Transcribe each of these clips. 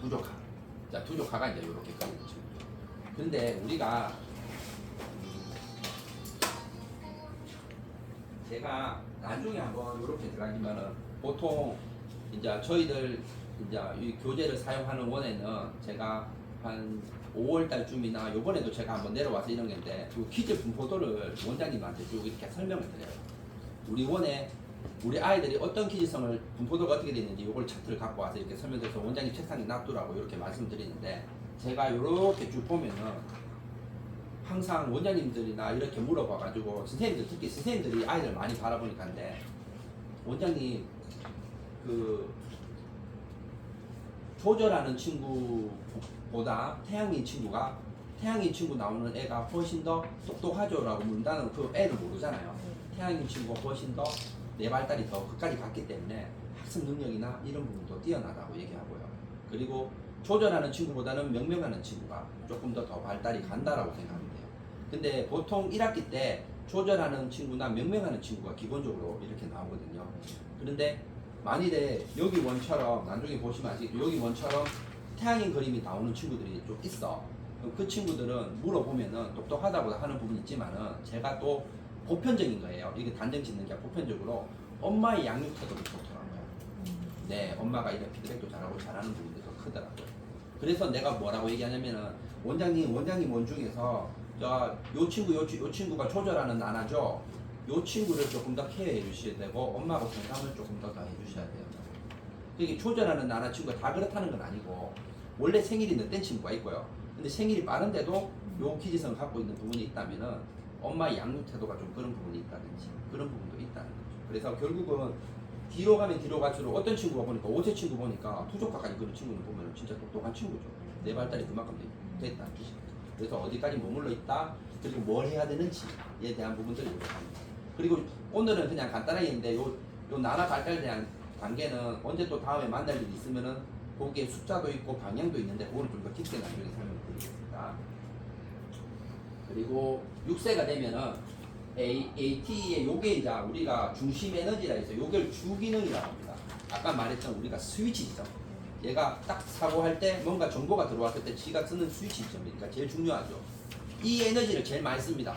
두조카. 자, 두조카가 이제 이렇게 그리는 친구죠. 근데 우리가 제가 나중에 한번 이렇게 들어가기만은 보통 이제 저희들 이제 이 교재를 사용하는 원에는 제가 한 5월 달쯤이나 요번에도 제가 한번 내려와서 이런 건데 그 퀴즈 분포도를 원장님한테 쭉 이렇게 설명을 드려요. 우리 원에 우리 아이들이 어떤 퀴즈성을 분포도가 어떻게 되는지 요걸 차트를 갖고 와서 이렇게 설명드려서 원장님 책상에 놔두라고 이렇게 말씀드리는데 제가 이렇게 쭉 보면은 항상 원장님들이나 이렇게 물어봐가지고 선생님들 특히 선생님들이 아이들 많이 바라보니까인데 원장님 그 조절하는 친구보다 태양인 친구 나오는 애가 훨씬 더 똑똑하죠라고 묻는다는 그 애를 모르잖아요. 태양인 친구가 훨씬 더 내 발달이 더 끝까지 갔기 때문에 학습 능력이나 이런 부분도 뛰어나다고 얘기하고요. 그리고 조절하는 친구보다는 명명하는 친구가 조금 더 발달이 간다라고 생각하면 돼요. 근데 보통 1학기 때 조절하는 친구나 명명하는 친구가 기본적으로 이렇게 나오거든요. 그런데 만일에 여기 원처럼 나중에 보시면 아시겠죠. 여기 원처럼 태양인 그림이 나오는 친구들이 좀 있어. 그럼 그 친구들은 물어보면은 똑똑하다고 하는 부분이 있지만은 제가 또 보편적인 거예요. 이게 단정 짓는 게 보편적으로 엄마의 양육 태도도 좋더라고요. 네, 엄마가 이런 피드백도 잘하고 잘하는 부분이 더 크더라고요. 그래서 내가 뭐라고 얘기하냐면은 원장님 원 중에서 요 친구가 조절하는 나나죠. 요 친구를 조금 더 케어해 주셔야 되고 엄마하고 상담을 조금 더 해주셔야 돼요. 이게 조절하는 나나 친구가 다 그렇다는 건 아니고 원래 생일이 늦된 친구가 있고요. 근데 생일이 빠른데도 요 기지성을 갖고 있는 부분이 있다면은 엄마의 양육 태도가 좀 그런 부분이 있다든지 그런 부분도 있다는 거죠. 그래서 결국은 뒤로 가면 뒤로 갈수록 어떤 친구가 보니까 5세 친구 보니까 투조카까지 그런 친구는 보면 진짜 똑똑한 친구죠. 내 발달이 그만큼 됐다는 뜻이죠. 그래서 어디까지 머물러 있다 그리고 뭘 해야 되는지에 대한 부분들을 요구합니다. 그리고 오늘은 그냥 간단하게 했는데 요 나나 발달에 대한 단계는 언제 또 다음에 만날 일이 있으면은 거기에 숫자도 있고 방향도 있는데 그거는 좀 더 깊게 나중에 설명을 드리겠습니다. 그리고 6세가 되면은 AT의 요게 이제 우리가 중심 에너지라 해서 요걸 주기능이라고 합니다. 아까 말했던 우리가 스위치죠. 얘가 딱 사고할 때 뭔가 정보가 들어왔을 때 지가 쓰는 스위치 점이니까 제일 중요하죠. 이 에너지를 제일 많이 씁니다.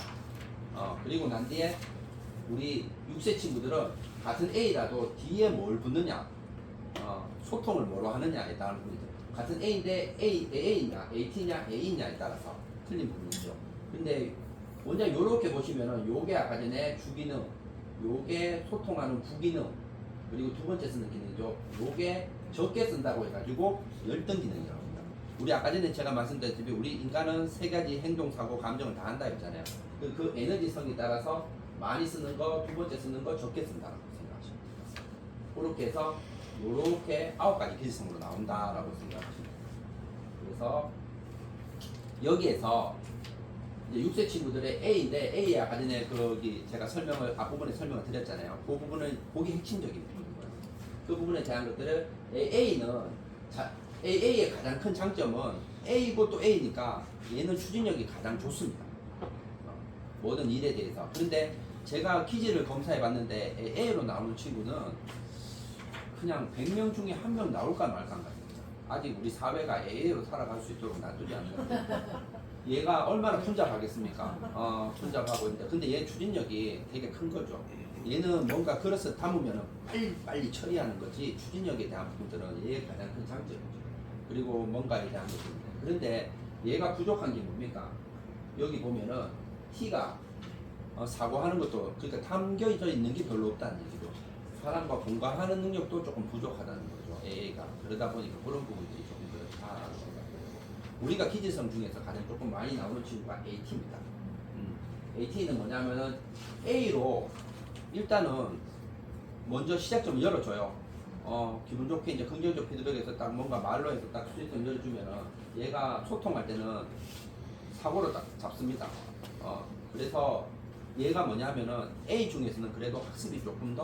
그리고 난 뒤에 우리 6세 친구들은 같은 A라도 뒤에 뭘 붙느냐, 소통을 뭐로 하느냐에 따른 부분이죠. 같은 A인데 A냐, AT냐, A냐에 따라서 틀린 부분이죠. 근데 원장 요렇게 보시면은 요게 아까 전에 주기능, 요게 소통하는 부기능, 그리고 두 번째 쓰는 기능이죠. 요게 적게 쓴다고 해가지고 열등 기능이라고 합니다. 우리 아까 전에 제가 말씀드렸듯이 우리 인간은 세 가지 행동, 사고, 감정을 다 한다 했잖아요. 그 에너지성에 따라서 많이 쓰는 거, 두 번째 쓰는 거 적게 쓴다고 생각하시면 됩니다. 그렇게 해서 요렇게 9가지 기질성으로 나온다라고 생각하시면 됩니다. 그래서 여기에서 이제 6세 친구들의 A인데 A에 아까 전에 거기 제가 앞부분에 설명을 드렸잖아요. 그 부분은 그게 핵심적인 부분인 거예요. 그 부분에 대한 것들을 A의 가장 큰 장점은 A고 또 A니까 얘는 추진력이 가장 좋습니다. 모든 일에 대해서. 그런데 제가 퀴즈를 검사해 봤는데 A로 나오는 친구는 그냥 100명 중에 1명 나올까 말까 한 같습니다. 아직 우리 사회가 A로 살아갈 수 있도록 놔두지 않는 것 같아요. 얘가 얼마나 혼잡하겠습니까? 혼잡하고 있는데 근데 얘 추진력이 되게 큰 거죠. 얘는 뭔가 그릇을 담으면 빨리 처리하는 거지 추진력에 대한 부분들은 얘의 가장 큰 장점이죠. 그리고 뭔가에 대한 것입니다. 그런데 얘가 부족한 게 뭡니까? 여기 보면은 T가 사고하는 것도 그러니까 담겨져 있는 게 별로 없다는 얘기죠. 사람과 공감하는 능력도 조금 부족하다는 거죠. A가 그러다 보니까 그런 부분들이 조금 그렇다라고 생각해요. 우리가 기질성 중에서 가장 조금 많이 나오는 친구가 AT입니다. AT는 뭐냐면은 A로 일단은 먼저 시작점을 열어줘요. 기분 좋게 이제 긍정적 피드백에서 딱 뭔가 말로 해서 딱 시작점 열어주면은 얘가 소통할 때는 사고를 딱 잡습니다. 그래서 얘가 뭐냐면은 A 중에서는 그래도 학습이 좀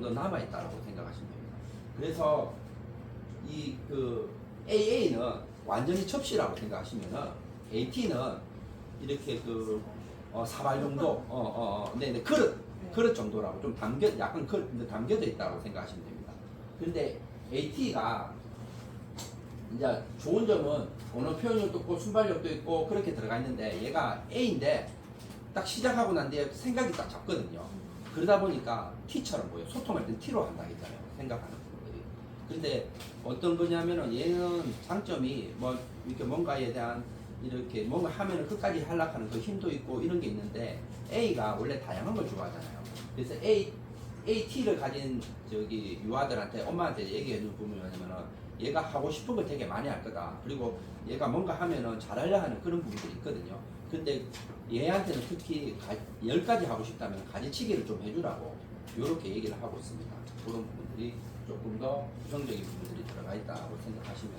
더 남아있다라고 생각하시면 됩니다. 그래서 AA는 완전히 접시라고 생각하시면은 AT는 이렇게 사발 정도, 그릇 정도라고 좀 담겨져 있다고 생각하시면 됩니다. 근데 AT가 이제 좋은 점은 언어 표현력도 있고 순발력도 있고 그렇게 들어가 있는데 얘가 A인데 딱 시작하고 난 뒤에 생각이 딱 잡거든요. 그러다 보니까 T처럼 보여. 소통할 땐 T로 한다 했잖아요. 생각하는 부분들이. 근데 어떤 거냐면은 얘는 장점이 뭐 이렇게 뭔가에 대한 이렇게 뭔가 하면은 끝까지 하려고 하는 그 힘도 있고 이런 게 있는데 A가 원래 다양한 걸 좋아하잖아요. 그래서 AT를 가진 저기 유아들한테 엄마한테 얘기해 주는 부분이 뭐냐면은 얘가 하고 싶은 걸 되게 많이 할 거다. 그리고 얘가 뭔가 하면은 잘하려 하는 그런 부분들이 있거든요. 근데 얘한테는 특히 10가지 하고 싶다면 가지치기를 좀 해주라고 이렇게 얘기를 하고 있습니다. 그런 부분들이 조금 더 부정적인 부분들이 들어가 있다고 생각하시면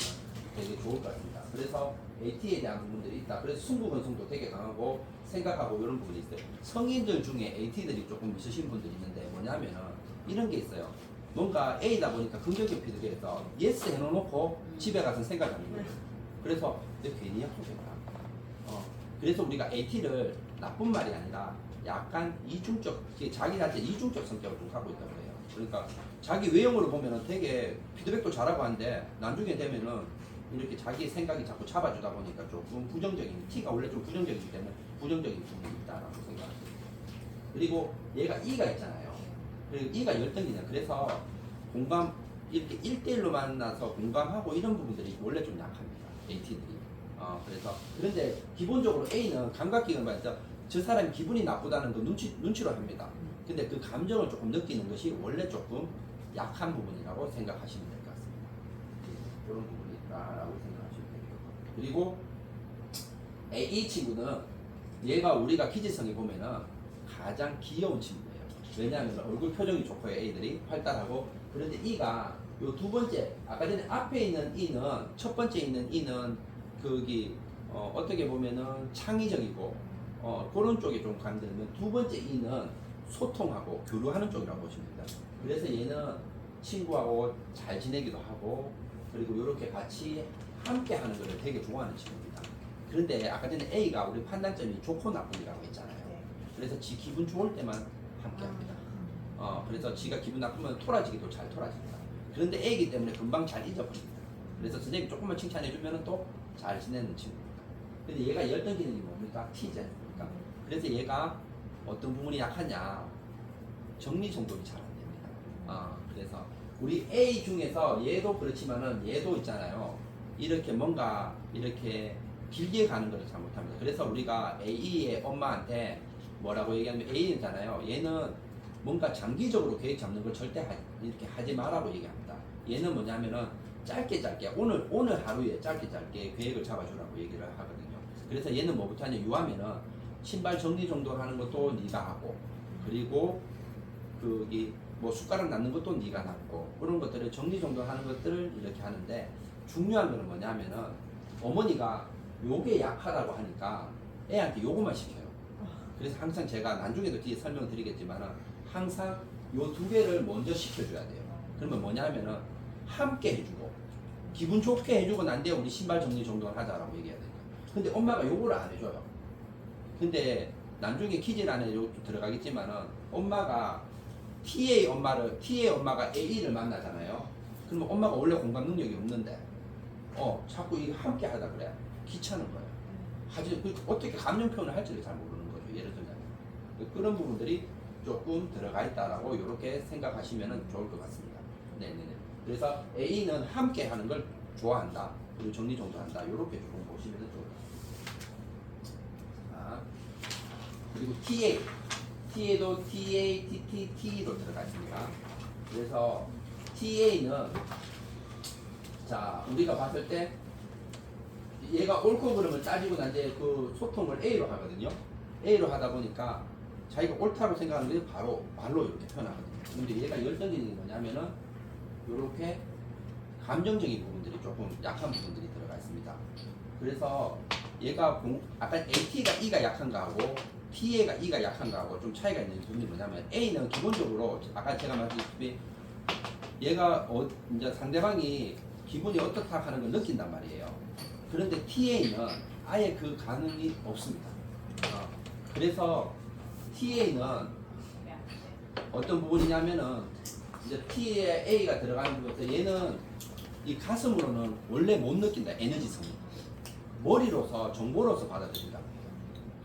되게 좋을 것 같습니다. 그래서 AT에 대한 부분들이 있다. 그래서 승부근성도 되게 강하고 생각하고 이런 부분이 있어요. 성인들 중에 AT들이 조금 있으신 분들이 있는데 뭐냐면은 이런 게 있어요. 뭔가 A다 보니까 긍정적 피드백에서 예스 해놓고 집에 가서 생각하는 거예요. 그래서 내가 괜히 약속했다. 그래서 우리가 AT를 나쁜 말이 아니라 약간 이중적, 자기 자체 이중적 성격을 좀 갖고 있다고 해요. 그러니까 자기 외형으로 보면은 되게 피드백도 잘하고 하는데 나중에 되면은 이렇게 자기 생각이 자꾸 잡아주다 보니까 조금 부정적인, T가 원래 좀 부정적이기 때문에 부정적인 부분이 있다라고 생각합니다. 그리고 얘가 E가 있잖아요. 그리고 E가 열등이냐. 그래서 공감, 이렇게 1대1로 만나서 공감하고 이런 부분들이 원래 좀 약합니다. AT들이. 그래서 그런데 기본적으로 A는 감각기관 말이죠. 저 사람이 기분이 나쁘다는 거 눈치로 합니다. 근데 그 감정을 조금 느끼는 것이 원래 조금 약한 부분이라고 생각하시면 될 것 같습니다. 그런 부분이 있다라고 생각하시면 됩니다. 그리고 이 친구는 얘가 우리가 기지성에 보면은 가장 귀여운 친구예요. 왜냐하면 얼굴 표정이 좋고 A들이 활달하고. 그런데 E가 요 두 번째 아까 전에 앞에 있는 E는 첫 번째 있는 E는 거기 어떻게 보면은 창의적이고 그런 쪽에 좀 감들면 두 번째 E는 소통하고 교류하는 쪽이라고 보시면 됩니다. 그래서 얘는 친구하고 잘 지내기도 하고 그리고 이렇게 같이 함께 하는 것을 되게 좋아하는 친구입니다. 그런데 아까 전에 A가 우리 판단점이 좋고 나쁨이라고 했잖아요. 그래서 지 기분 좋을 때만 함께 합니다. 그래서 지가 기분 나쁘면 토라지기도 잘 토라집니다. 그런데 A이기 때문에 금방 잘 잊어버립니다. 그래서 선생님이 조금만 칭찬해주면 또 잘 지내는 친구입니다. 근데 얘가 열등 기능이 뭡니까? T잖아요. 그래서 얘가 어떤 부분이 약하냐? 정리정돈이 잘 안 됩니다. 그래서 우리 A 중에서 얘도 그렇지만은 얘도 있잖아요. 이렇게 뭔가 이렇게 길게 가는 것을 잘 못합니다. 그래서 우리가 A의 엄마한테 뭐라고 얘기하면 A잖아요. 얘는 뭔가 장기적으로 계획 잡는 걸 절대 이렇게 하지 마라고 얘기합니다. 얘는 뭐냐면은 짧게 오늘 하루에 짧게 계획을 잡아주라고 얘기를 하거든요. 그래서 얘는 뭐부터 하냐 유하면은 신발 정리 정돈 하는 것도 네가 하고 그리고 그기 뭐 숟가락 놨는 것도 네가 놨고 그런 것들을 정리 정돈 하는 것들을 이렇게 하는데 중요한 거는 뭐냐면은 어머니가 요게 약하다고 하니까 애한테 요거만 시켜요. 그래서 항상 제가 나중에도 뒤에 설명드리겠지만은 항상 요 두 개를 먼저 시켜줘야 돼요. 그러면 뭐냐면은 함께 해주고 기분 좋게 해주고 난 뒤에 우리 신발 정리 정돈을 하자라고 얘기해야 돼요. 근데 엄마가 요거를 안 해줘요. 근데 나중에 퀴즈 안에 들어가겠지만은 엄마가 T의 엄마가 A를 만나잖아요. 그러면 엄마가 원래 공감 능력이 없는데 자꾸 이거 함께 하자 그래. 귀찮은 거예요. 어떻게 감정 표현을 할지를 잘 모르는 거죠. 예를 들면 그런 부분들이 조금 들어가 있다라고 이렇게 생각하시면 좋을 것 같습니다. 네네네. 그래서 A는 함께 하는 걸 좋아한다. 그리고 정리정돈한다. 이렇게 조금 보시면 좋을 것 같습니다. 그리고 TA도 TA, TT, T로 들어가 있습니다. 그래서 TA는 자 우리가 봤을 때 얘가 옳고 그름을 따지고 난 뒤에 그 소통을 A로 하거든요. A로 하다 보니까 자기가 옳다고 생각하는 게 바로 말로 이렇게 표현하거든요. 근데 얘가 열등기능이 뭐냐면은 이렇게 감정적인 부분들이 조금 약한 부분들이 들어가 있습니다. 그래서 얘가 아까 AT가 E가 약한 거하고 TA가 E가 약한 거하고 좀 차이가 있는 부분이 뭐냐면 A는 기본적으로 아까 제가 말씀드렸듯이 얘가 이제 상대방이 기분이 어떻다 하는 걸 느낀단 말이에요. 그런데 TA는 아예 그 가능이 없습니다. 그래서 TA는 어떤 부분이냐면은 이제 T에 A가 들어가는 거에서 얘는 이 가슴으로는 원래 못 느낀다. 에너지성이. 머리로서 정보로서 받아들인다.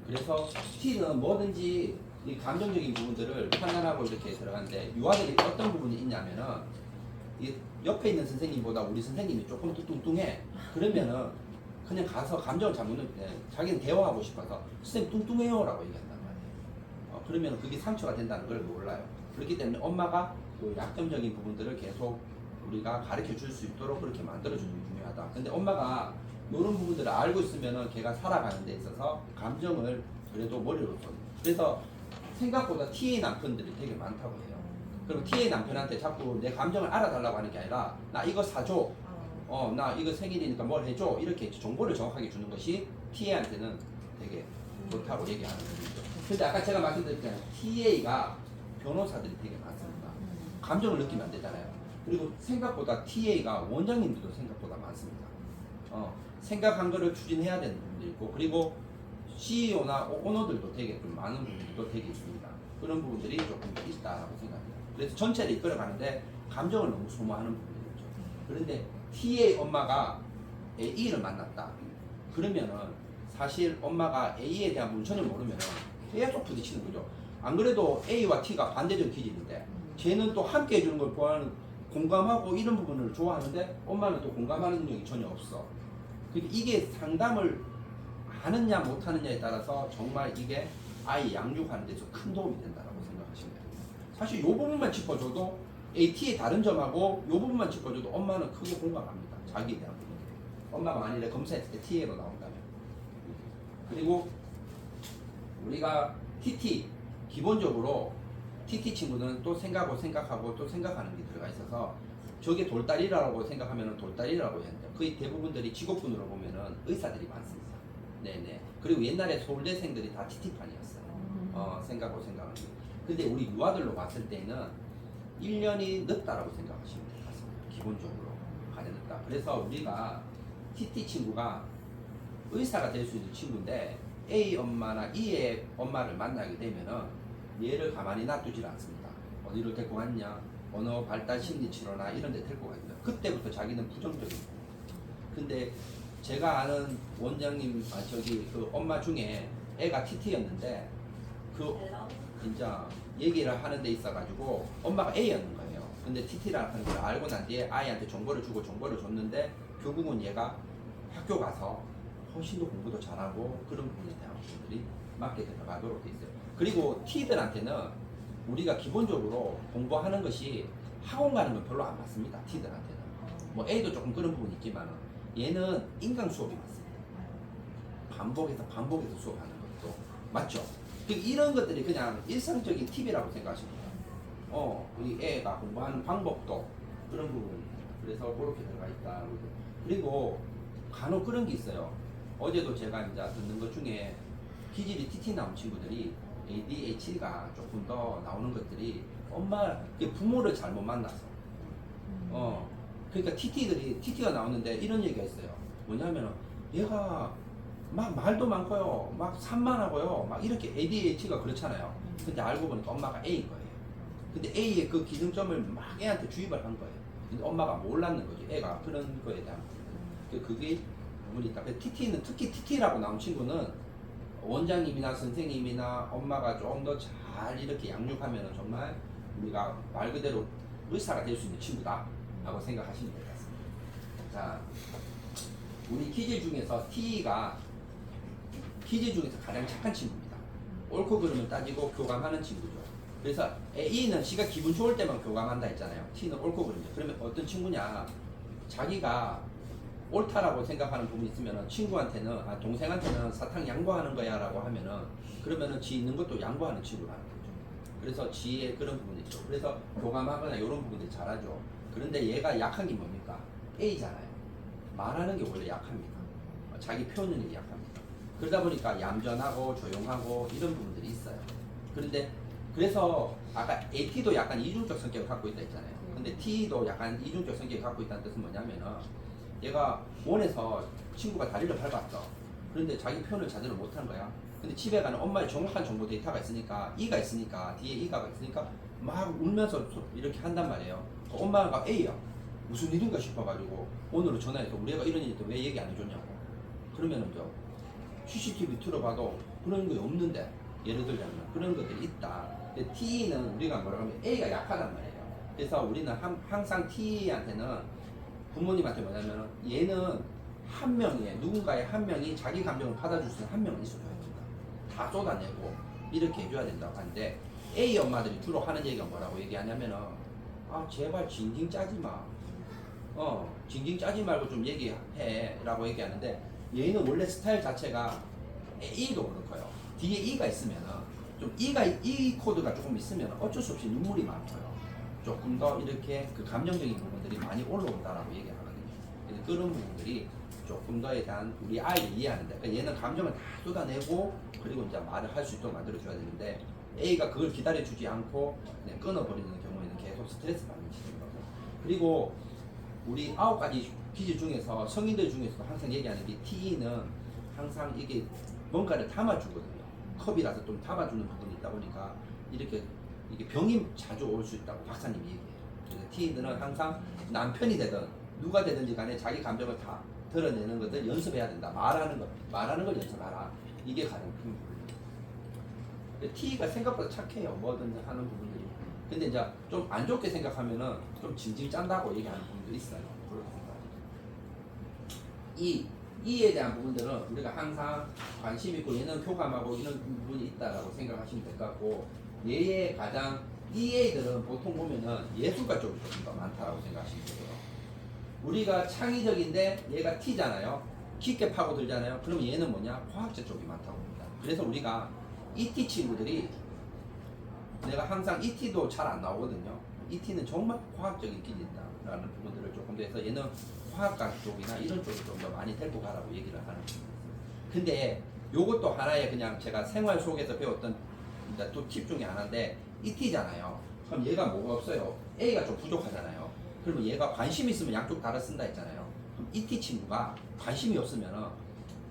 그래서 T는 뭐든지 이 감정적인 부분들을 판단하고 이렇게 들어가는데 유아들이 어떤 부분이 있냐면은 이 옆에 있는 선생님보다 우리 선생님이 조금 더 뚱뚱해. 그러면은 그냥 가서 감정을 잘 못 느끼는데 자기는 대화하고 싶어서 선생님 뚱뚱해요라고 얘기한단 말이에요. 그러면 그게 상처가 된다는 걸 몰라요. 그렇기 때문에 엄마가 그 약점적인 부분들을 계속 우리가 가르쳐 줄 수 있도록 그렇게 만들어주는 게 중요하다. 근데 엄마가 이런 부분들을 알고 있으면은 걔가 살아가는 데 있어서 감정을 그래도 머리로 써. 그래서 생각보다 TA 남편들이 되게 많다고 해요. 그리고 TA 남편한테 자꾸 내 감정을 알아달라고 하는 게 아니라 나 이거 사줘. 나 이거 생일이니까 뭘 해줘. 이렇게 정보를 정확하게 주는 것이 TA한테는 되게 좋다고 얘기하는 거죠. 근데 아까 제가 말씀드렸잖아요. TA가 변호사들이 되게 많습니다. 감정을 느끼면 안 되잖아요. 그리고 생각보다 TA가 원장님들도 생각보다 많습니다. 생각한 거를 추진해야 되는 부분도 있고, 그리고 CEO나 오너들도 되게 좀 많은 부분들도 되게 있습니다. 그런 부분들이 조금 있다고 생각합니다. 그래서 전체를 이끌어가는데 감정을 너무 소모하는 부분이 있죠. 그런데 T의 엄마가 A를 만났다. 그러면은 사실 엄마가 A에 대한 부분 전혀 모르면은 계속 부딪히는 거죠. 안 그래도 A와 T가 반대적 기질인데 쟤는 또 함께 해주는 걸 좋아하는, 공감하고 이런 부분을 좋아하는데 엄마는 또 공감하는 능력이 전혀 없어. 그러니까 이게 상담을 하느냐 못하느냐에 따라서 정말 이게 아이 양육하는 데서 큰 도움이 된다고 생각하시면 됩니다. 사실 이 부분만 짚어줘도 AT의 다른 점하고 이 부분만 짚어줘도 엄마는 크게 공감합니다. 자기에 대한 부분. 엄마가 만일에 검사했을 때 TA로 나온다면. 그리고 우리가 TT 기본적으로 TT 친구는 또 생각하고 또 생각하는 게 들어가 있어서 저게 돌다리라고 생각하면 돌다리라고 해야 돼요. 거의 대부분들이 직업군으로 보면은 의사들이 많습니다. 네네. 그리고 옛날에 서울대생들이 다 TT판이었어요. 생각하는 게. 근데 우리 유아들로 봤을 때는 1년이 늦다라고 생각하시면 될 것 같습니다. 기본적으로 가장 늦다. 그래서 우리가 TT 친구가 의사가 될 수 있는 친구인데 A 엄마나 E의 엄마를 만나게 되면은 얘를 가만히 놔두질 않습니다. 어디로 데리고 갔냐? 언어 발달 심리 치료나 이런 데 데리고 갑니다. 그때부터 자기는 부정적인 거예요. 근데 제가 아는 원장님, 그 엄마 중에 애가 TT였는데 그 진짜 얘기를 하는 데 있어가지고 엄마가 A였는 거예요. 근데 TT라는 걸 알고 난 뒤에 아이한테 정보를 주고 정보를 줬는데 결국은 얘가 학교 가서 훨씬 더 공부도 잘하고 그런 부분에 대한 부분들이 맞게 들어가도록 돼 있어요. 그리고 T들한테는 우리가 기본적으로 공부하는 것이 학원 가는 건 별로 안 맞습니다. T들한테는. 뭐 A도 조금 그런 부분이 있지만 얘는 인강 수업이 맞습니다. 반복해서 수업하는 것도 맞죠? 이런 것들이 그냥 일상적인 팁이라고 생각하시면 돼요. 우리 애가 공부하는 방법도 그런 부분입니다. 그래서 그렇게 들어가 있다. 그리고 간혹 그런 게 있어요. 어제도 제가 이제 듣는 것 중에 기질이 TT 나온 친구들이 ADHD가 조금 더 나오는 것들이 부모를 잘못 만나서. 그러니까 TT가 나오는데 이런 얘기가 있어요. 뭐냐면은 얘가 막 말도 많고요, 막 산만하고요, 막 이렇게 ADHD가 그렇잖아요. 근데 알고 보니까 엄마가 A인 거예요. 근데 A의 그 기능점을 막 애한테 주입을 한 거예요. 근데 엄마가 몰랐는 거지. 애가 그런 거에 대한 부분. 그게 부분이 있다. TT는 특히 TT라고 나온 친구는 원장님이나 선생님이나 엄마가 좀 더 잘 이렇게 양육하면 정말 우리가 말 그대로 의사가 될 수 있는 친구다 라고 생각하시면 될 것 같습니다. 자, 우리 기질 중에서 T가 기질 중에서 가장 착한 친구입니다. 옳고 그름을 따지고 교감하는 친구죠. 그래서 E는 지가 기분 좋을 때만 교감한다 했잖아요. T는 옳고 그름이죠. 그러면 어떤 친구냐, 자기가 옳다라고 생각하는 부분이 있으면 친구한테는, 동생한테는 사탕 양보하는 거야 라고 하면은, 그러면은 지 있는 것도 양보하는 친구라는 거죠. 그래서 지의 그런 부분이 있죠. 그래서 교감하거나 이런 부분들 잘하죠. 그런데 얘가 약한 게 뭡니까? A잖아요. 말하는 게 원래 약합니다. 자기 표현 능력이 약합니다. 그러다 보니까 얌전하고 조용하고 이런 부분들이 있어요. 그래서 아까 AT도 약간 이중적 성격을 갖고 있다 했잖아요. 근데 T도 약간 이중적 성격을 갖고 있다는 뜻은 뭐냐면은, 얘가 원에서 친구가 다리를 밟았어. 그런데 자기 표현을 제대로 못한 거야. 근데 집에 가는 엄마의 정확한 정보 데이터가 있으니까, E가 있으니까, 뒤에 E가 있으니까 막 울면서 이렇게 한단 말이에요. 엄마가 A야. 무슨 일인가 싶어가지고 오늘은 전화해서 우리 애가 이런 일인데 왜 얘기 안 해줬냐고. 그러면은 저 CCTV 틀어봐도 그런 게 없는데, 예를 들자면 그런 것들이 있다. 근데 T는 우리가 뭐라고 하면 A가 약하단 말이에요. 그래서 우리는 항상 T한테는 부모님한테 뭐냐면 얘는 한 명이, 누군가의 한 명이 자기 감정을 받아줄 수 있는 한 명은 있어줘야 된다. 다 쏟아내고 이렇게 해줘야 된다고 하는데, A 엄마들이 주로 하는 얘기가 뭐라고 얘기하냐면은, 아 제발 징징 짜지 마. 징징 짜지 말고 좀 얘기해 라고 얘기하는데, 얘는 원래 스타일 자체가 E도 그렇고요. 뒤에 E가 있으면은 좀 E 코드가 조금 있으면 어쩔 수 없이 눈물이 많고요. 조금 더 이렇게 그 감정적인 부분들이 많이 올라온다라고 얘기하거든요. 그래서 그런 부분들이 조금 더에 대한 우리 아이를 이해하는데, 그러니까 얘는 감정을 다 쏟아내고 그리고 이제 말을 할 수 있도록 만들어줘야 되는데, A가 그걸 기다려주지 않고 그냥 끊어버리는 경우에는 계속 스트레스 받는 시점인 거고. 그리고 우리 9가지 기질 중에서 성인들 중에서도 항상 얘기하는 게, T는 항상 이게 뭔가를 담아주거든요. 컵이라서 좀 담아주는 부분이 있다 보니까 이렇게 이게 병이 자주 올 수 있다고 박사님이 얘기해요. 그래서 T들은 항상 남편이 되든 누가 되든지 간에 자기 감정을 다 드러내는 것을 연습해야 된다. 말하는 걸 연습하라. 이게 가장 큰 부분이에요. T가 생각보다 착해요. 뭐든지 하는 부분들이. 근데 이제 좀 안 좋게 생각하면은 좀 징징 짠다고 얘기하는 부분들이 있어요. 그렇게 생각해요. E에 대한 부분들은 우리가 항상 관심 있고 얘는 교감하고 이런 부분이 있다라고 생각하시면 될 것 같고, 얘의 가장 EA들은 보통 보면은 예술가 쪽이 조금 더 많다라고 생각하시면 돼요. 우리가 창의적인데 얘가 T잖아요. 깊게 파고들잖아요. 그럼 얘는 뭐냐? 과학자 쪽이 많다고 봅니다. 그래서 우리가 ET 친구들이, 내가 항상 ET도 잘 안 나오거든요. ET는 정말 과학적인 기질이다라는 부분들을 조금 더 해서 얘는 화학과 쪽이나 이런 쪽을 좀 더 많이 데리고 가라고 얘기를 하는 거예요. 근데 요것도 하나의 그냥 제가 생활 속에서 배웠던 또 팁 중에 하나인데, ET잖아요. 그럼 얘가 뭐가 없어요? A가 좀 부족하잖아요. 그러면 얘가 관심이 있으면 양쪽 다를 쓴다 했잖아요. 그럼 ET 친구가 관심이 없으면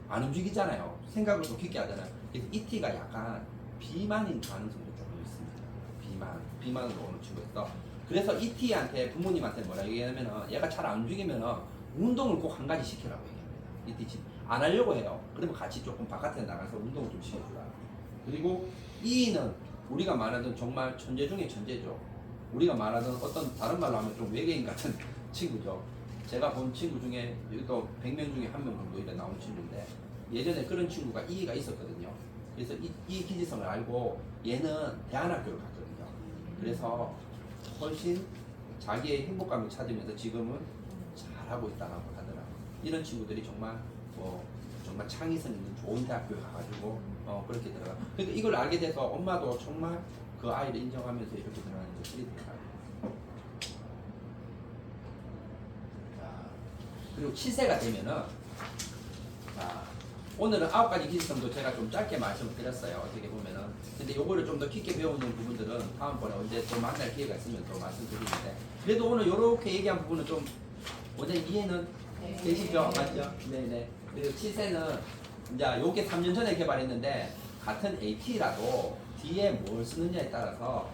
안 움직이잖아요. 생각을 좀 깊게 하잖아요. 그래서 ET가 약간 비만인 가능성도 조금 있습니다. 비만으로 오는 친구였어. 그래서 ET한테 부모님한테 뭐라 얘기하면은, 얘가 잘 안 움직이면은 운동을 꼭 한 가지 시키라고 얘기합니다. ET 친구 안 하려고 해요. 그러면 같이 조금 바깥에 나가서 운동을 좀 시켜주라. 그리고 E는 우리가 말하던 정말 천재 중에 천재죠. 우리가 말하던 어떤 다른 말로 하면 좀 외계인 같은 친구죠. 제가 본 친구 중에 또 100명 중에 1명 정도 이렇게 나온 친구인데, 예전에 그런 친구가 E가 있었거든요. 그래서 이 기질성을 알고 얘는 대안학교를 갔거든요. 그래서 훨씬 자기의 행복감을 찾으면서 지금은 잘하고 있다고 하더라고요. 이런 친구들이 정말 정말 창의성 있는 좋은 대학교에 가가지고 그렇게 들어가. 그러니까 이걸 알게 돼서 엄마도 정말 그 아이를 인정하면서 이렇게 들어가는 것들이 돼요. 그리고 7세가 되면은, 자, 오늘은 9가지 기질성도 제가 좀 짧게 말씀을 드렸어요. 어떻게 보면은. 근데 요거를 좀 더 깊게 배우는 부분들은 다음번에 언제 또 만날 기회가 있으면 또 말씀드리는데, 그래도 오늘 요렇게 얘기한 부분은 좀 원장님 이해는 되시죠? 맞죠? 네네. 그리고 7세는 이제 요게 3년 전에 개발했는데, 같은 AT라도 뒤에 뭘 쓰느냐에 따라서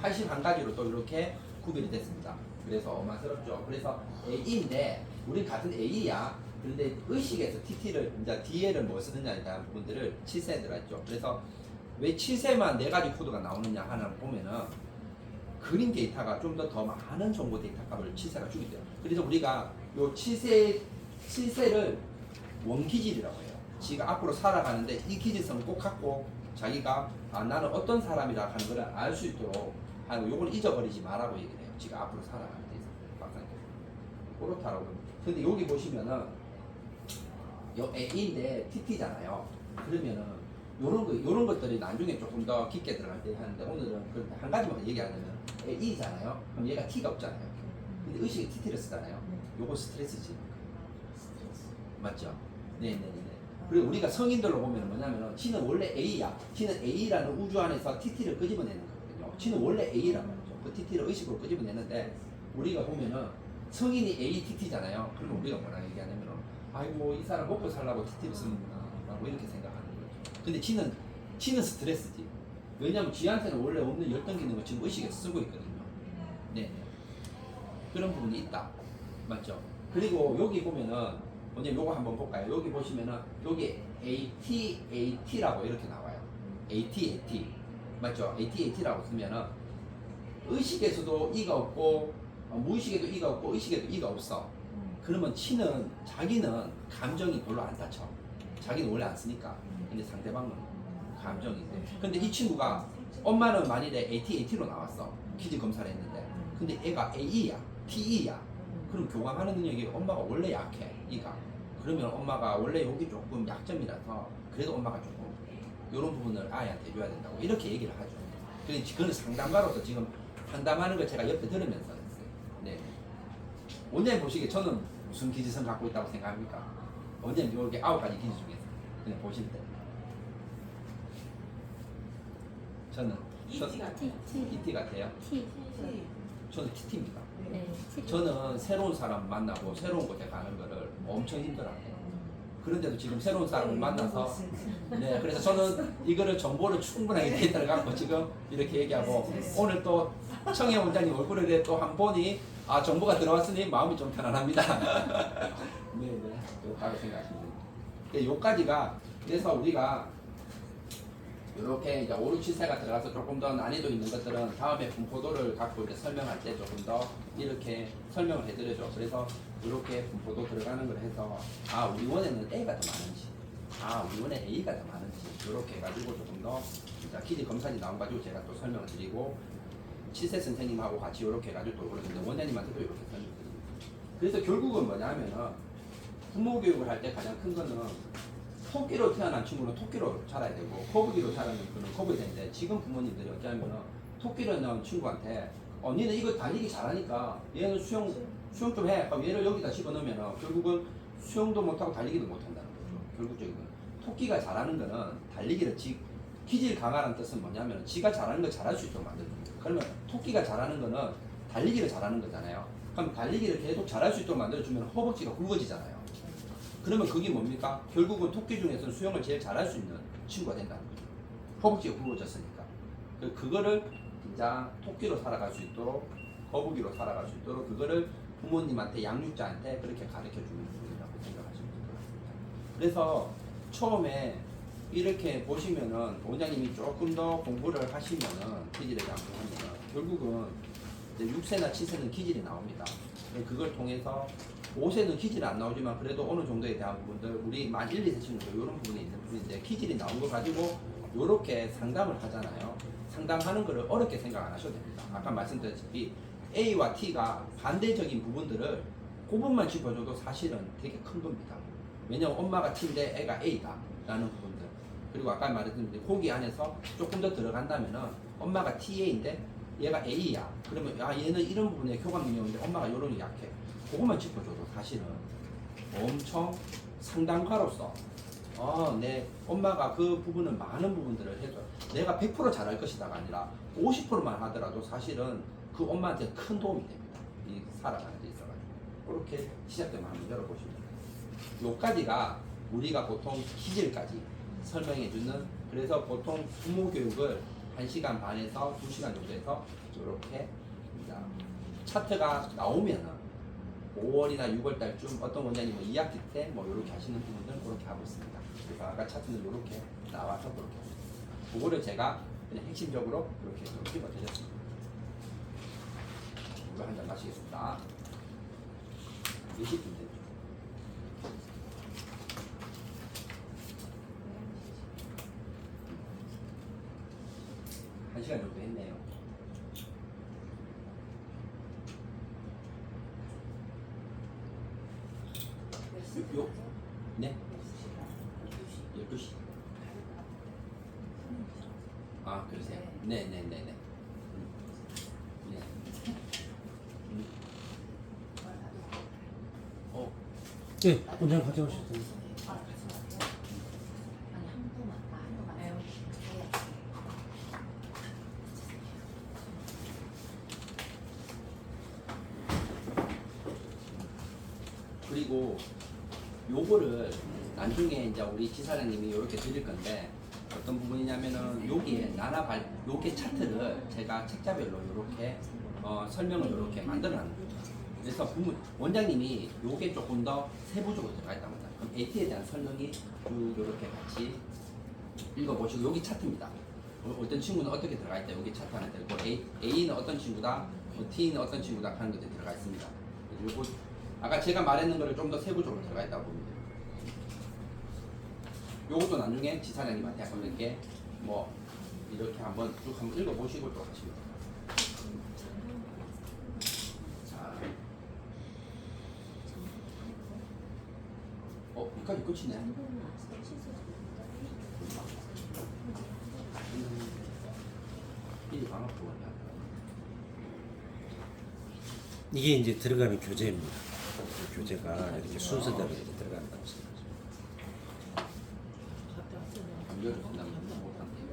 81가지로 또 이렇게 구별이 됐습니다. 그래서 어마스럽죠. 그래서 A인데 우리 같은 A야. 그런데 의식에서 TT를 이제 DL을 뭘 쓰느냐에 대한 부분들을 7세에 들어있죠. 그래서 왜 7세만 4가지 코드가 나오느냐 하나 보면은, 그림 데이터가 좀 더 많은 정보 데이터 값을 7세가 주게 돼요. 그래서 우리가 요 7세를 원기질이라고 해요. 지가 앞으로 살아가는데 이 기질성을 꼭 갖고 자기가 나는 어떤 사람이라 하는 걸 알 수 있도록 하고, 요걸 잊어버리지 말라고 얘기를 해요. 지가 앞으로 살아가는 데 있어서 박사님께서 그렇다라고. 근데 여기 보시면은 요 A인데 TT잖아요. 그러면은 요런 것들이 나중에 조금 더 깊게 들어갈 때 하는데, 오늘은 그런데 한 가지만 얘기하자면 A잖아요. 그럼 얘가 T가 없잖아요. 근데 의식에 TT를 쓰잖아요. 요거 스트레스지. 맞죠? 네네네. 그리고 우리가 성인들로 보면 뭐냐면, T는 원래 A야. T는 A라는 우주 안에서 TT를 끄집어내는 거거든요. T는 원래 A란 말이죠. 그 TT를 의식으로 끄집어내는데, 우리가 보면은 성인이 ATT잖아요. 그러면 우리가 뭐라 얘기하냐면은, 아이고 이 사람 먹고 살라고 TT를 쓰는구나 라고 이렇게 생각하는 거죠. 근데 T는 스트레스지. 왜냐면 G한테는 원래 없는 열등 기능을 지금 의식에서 쓰고 있거든요. 네. 그런 부분이 있다. 맞죠? 그리고 여기 보면은 먼저 요거 한번 볼까요? 여기 보시면은 여기 AT라고 이렇게 나와요. AT 맞죠? AT라고 쓰면은 의식에서도 이가 없고 무의식에도 이가 없고 의식에도 이가 없어. 그러면 치는 자기는 감정이 별로 안 다쳐. 자기는 원래 안 쓰니까. 근데 상대방은 감정인데. 근데 이 친구가 엄마는 만일에 AT로 나왔어. 퀴즈 검사를 했는데. 근데 애가 AE야, TE야. 그럼 교감하는 능력이 엄마가 원래 약해. 이가. 그러면 엄마가 원래 여기 조금 약점이라서 그래도 엄마가 조금 이런 부분을 아이한테 줘야 된다고 이렇게 얘기를 하죠. 그건 상담가로서 지금 상담하는 걸 제가 옆에 들으면서 했어요. 네. 원장님 보시기에 저는 무슨 기지성 갖고 있다고 생각합니까? 원장님 이렇게 9가지 기지 중에서 그냥 보실 때 저는 ET 같아요. ET 같아요. T. 저는 TT입니다. 네. T. 저는 새로운 사람 만나고 새로운 곳에 가는 거를 엄청 힘들어해요. 그런데도 지금 새로운 사람을 만나서 네, 그래서 저는 이거를 정보를 충분하게 데이터를 갖고 지금 이렇게 얘기하고 오늘 또 청해 원장님 얼굴에 또 한 보니 아 정보가 들어왔으니 마음이 좀 편안합니다. 네네, 그렇다고 생각하시면 됩니다. 요까지가 그래서 우리가 이렇게 이제 5, 6, 7세가 들어가서 조금 더 난이도 있는 것들은 다음에 분포도를 갖고 이제 설명할 때 조금 더 이렇게 설명을 해드려줘. 그래서 이렇게 분포도 들어가는 걸 해서 아 우리 원에는 A가 더 많은지, 아 우리 원에 A가 더 많은지 이렇게 해가지고 조금 더 진짜 퀴즈 검사지 나와가지고 제가 또 설명을 드리고 7세 선생님하고 같이 이렇게 해가지고 또 그러는데 원장님한테도 이렇게 설명드립니다. 그래서 결국은 뭐냐면은 부모 교육을 할 때 가장 큰 거는 토끼로 태어난 친구는 토끼로 자라야 되고 거북이로 자라는 그는 거북이 되는데 지금 부모님들이 어쩌면은 토끼로 낳은 친구한테 니는 이거 달리기 잘하니까 얘는 수영 좀 해. 그럼 얘를 여기다 집어넣으면 결국은 수영도 못하고 달리기도 못한다는 거죠. 결국적인 건 토끼가 잘하는 거는 달리기를 기질 강화라는 뜻은 뭐냐면 지가 잘하는 걸 잘할 수 있도록 만들어줍니다. 그러면 토끼가 잘하는 거는 달리기를 잘하는 거잖아요. 그럼 달리기를 계속 잘할 수 있도록 만들어주면 허벅지가 굵어지잖아요. 그러면 그게 뭡니까? 결국은 토끼 중에서는 수영을 제일 잘할 수 있는 친구가 된다는 거죠. 허벅지가 굵어졌으니까. 그거를 진짜 토끼로 살아갈 수 있도록 거북이로 살아갈 수 있도록 그거를 부모님한테 양육자한테 그렇게 가르쳐 주는 부분이라고 생각하시면 될 것 같습니다. 그래서 처음에 이렇게 보시면은 원장님이 조금 더 공부를 하시면은 기질에 대한 공부하면은 결국은 이제 6세나 7세는 기질이 나옵니다. 그걸 통해서 5세는 기질이 안 나오지만 그래도 어느 정도에 대한 부분들 우리 만 1, 2세 친구들 이런 부분이 있는 부분인데 기질이 나온 거 가지고 이렇게 상담을 하잖아요. 상담하는 거를 어렵게 생각 안 하셔도 됩니다. 아까 말씀드렸다시피 A와 T가 반대적인 부분들을 그것만 짚어줘도 사실은 되게 큰 겁니다. 왜냐면 엄마가 T인데 애가 A다 라는 부분들 그리고 아까 말했던 거기 안에서 조금 더 들어간다면은 엄마가 TA인데 얘가 A야. 그러면 야 얘는 이런 부분에 교감 능력인데 엄마가 이런 게 약해. 그것만 짚어줘도 사실은 엄청 상담가로서 내 엄마가 그 부분은 많은 부분들을 해줘. 내가 100% 잘할 것이다가 아니라 50%만 하더라도 사실은 그 엄마한테 큰 도움이 됩니다. 이 살아가는 데 있어가지고. 그렇게 시작되면 한번 열어보시면 돼요. 요까지가 우리가 보통 기질까지 설명해주는 그래서 보통 부모 교육을 1시간 반에서 2시간 정도에서 이렇게 차트가 나오면은 5월이나 6월 달쯤 어떤 원장님은 2학기 때 뭐 이렇게 하시는 분들 그렇게 하고 있습니다. 그래서 아까 차트는 이렇게 나와서 그렇게 합니다. 그거를 제가 그냥 핵심적으로 이렇게 좀 집어드렸습니다. 물 한 잔 마시겠습니다. 20분 됐죠. 한 시간 정도 했네요. 요? 네? 12시. 아, 그러세요? 네네네네. 네. 네, 원장 가져오셔도 됩니다. 그리고 요거를 나중에 이제 우리 지사장님이 이렇게 드릴 건데 어떤 부분이냐면은 여기에 요게 차트를 제가 책자별로 이렇게 설명을 이렇게 만들어 놨는 거죠. 그래서 원장님이 요게 조금 더 세부적으로 들어가 있단 말이야. 그럼 AT에 대한 설명이 쭉 이렇게 같이 읽어보시고 여기 차트입니다. 어떤 친구는 어떻게 들어가 있다. 여기 차트 하나 들고 A는 어떤 친구다, T는 어떤 친구다 하는 것들이 들어가 있습니다. 그리고 아까 제가 말했는 거를 좀 더 세부적으로 들어가 있다고 봅니다. 요것도 나중에 지사장님한테 한번 이렇게 뭐 이렇게 한번 쭉 한번 읽어보시고 또 하시면 됩니다. 자, 여기까지 끝이네. 이 방학 부분이야. 이게 이제 들어가는 교재입니다. 교재가 이렇게 순서대로 이렇게 들어간다고 생각하죠. 감별을 본다면 못한대요.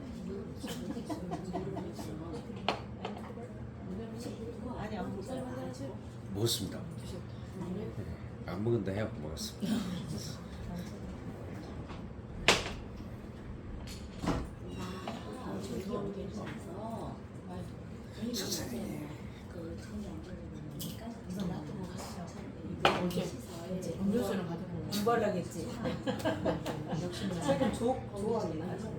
아니 안 먹어요. 먹었습니다. 안 먹은다 해갖고 먹었습니다. 음료수는 가지고 공부를 하겠지. 책은 좋아하긴 하죠.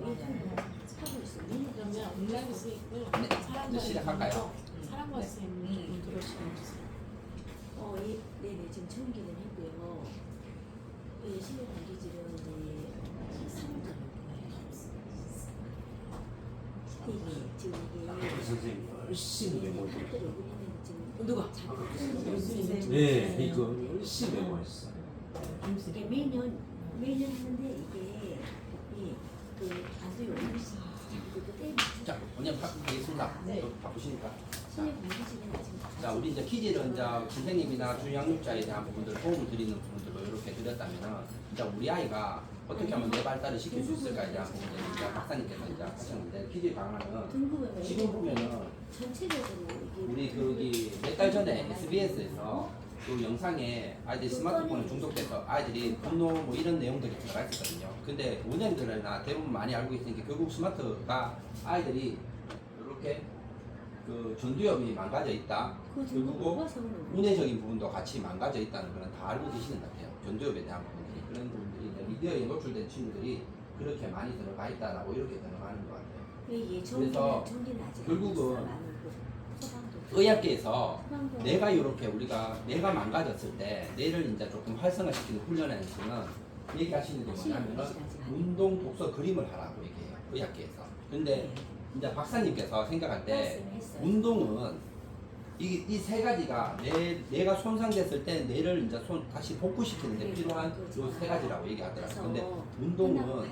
그러면 온라인 수익을 이제 시작할까요? 사랑과 쌤이 들어오시면 주세요. 네네 지금 전기는 했고요. 실내 단기질은 이제 3월달에 이게 지금 이게 선생님 열심히 메모를. 누가? 네, 이거 열심히 메모했어. 이게 매년 했는데 이게 그 아주 연습 그때 자, 원장님 바쁘겠습니다. 네. 또 바쁘시니까. 실내 단기질은 아직 자, 우리 이제 퀴즈를 이제 선생님이나 주양육자에 대한 부분들 도움을 드리는 부분들로 이렇게 드렸다면은 이제 우리 아이가 어떻게 하면 내 발달을 시킬 수 있을까에 대한 부분을 이제 박사님께서 이제 하셨는데 퀴즈 강화는 등급에 지금 보면은 전체적으로 우리 거기 몇 달 전에 SBS에서 그 영상에 아이들이 스마트폰에 중독돼서 아이들이 분노 뭐 이런 내용들이 들어가 있었거든요. 근데 원장님들이나 대부분 많이 알고 있으니까 결국 스마트가 아이들이 이렇게 그 전두엽이 망가져 있다. 그리고 운해적인 부분도 같이 망가져 있다는 거는 다 알고 계시는 것 같아요. 전두엽에 대한 부분들이 그런 부분들이 이제 미디어에 노출된 친구들이 그렇게 많이 들어가 있다라고 이렇게 들어가는 것 같아요. 그래서 결국은 의학계에서 내가 이렇게 내가 망가졌을 때 뇌를 이제 조금 활성화시키는 훈련하는 거는 얘기하시는 게 뭐냐면은 운동, 독서, 그림을 하라고 얘기해요. 의학계에서. 근데 이제 박사님께서 생각할 때 운동은 이 세 가지가 내가 손상됐을 때 뇌를 이제 다시 복구시키는 데 필요한 요 세 가지라고 얘기하더라고요. 근데 운동은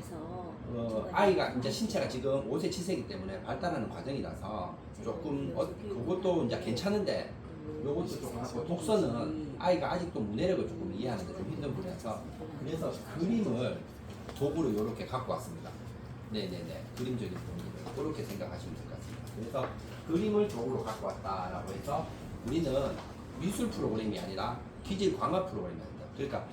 아이가 이제 신체가 지금 5세 7세이기 때문에 발달하는 과정이라서 조금 그것도 이제 괜찮은데 요것도 조금 하고 독서는 아이가 아직도 문해력을 조금 이해하는데 좀 힘든 부분이라서 그래서 그림을 도구로 이렇게 갖고 왔습니다. 네네네 그림적인 부분을 그렇게 생각하시면 될 것 같습니다. 그래서 그림을 도구로 갖고 왔다라고 해서 우리는 미술 프로그램이 아니라 기질 강화 프로그램입니다. 그러니까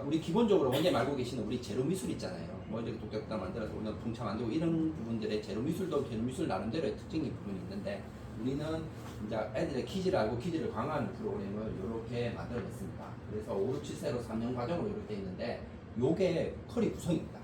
우리 기본적으로 원장님 알고 계시는 우리 제로 미술 있잖아요. 뭐 이렇게 독격다 만들어서 우리는 풍차 만들고 이런 부분들의 제로 미술도 제로 미술 나름대로의 특징이 부분이 있는데 우리는 이제 애들의 기질을 알고 기질을 강화하는 프로그램을 이렇게 만들어냈습니다. 그래서 5, 6, 7세로 3년 과정으로 이렇게 돼 있는데 요게 커리 구성입니다.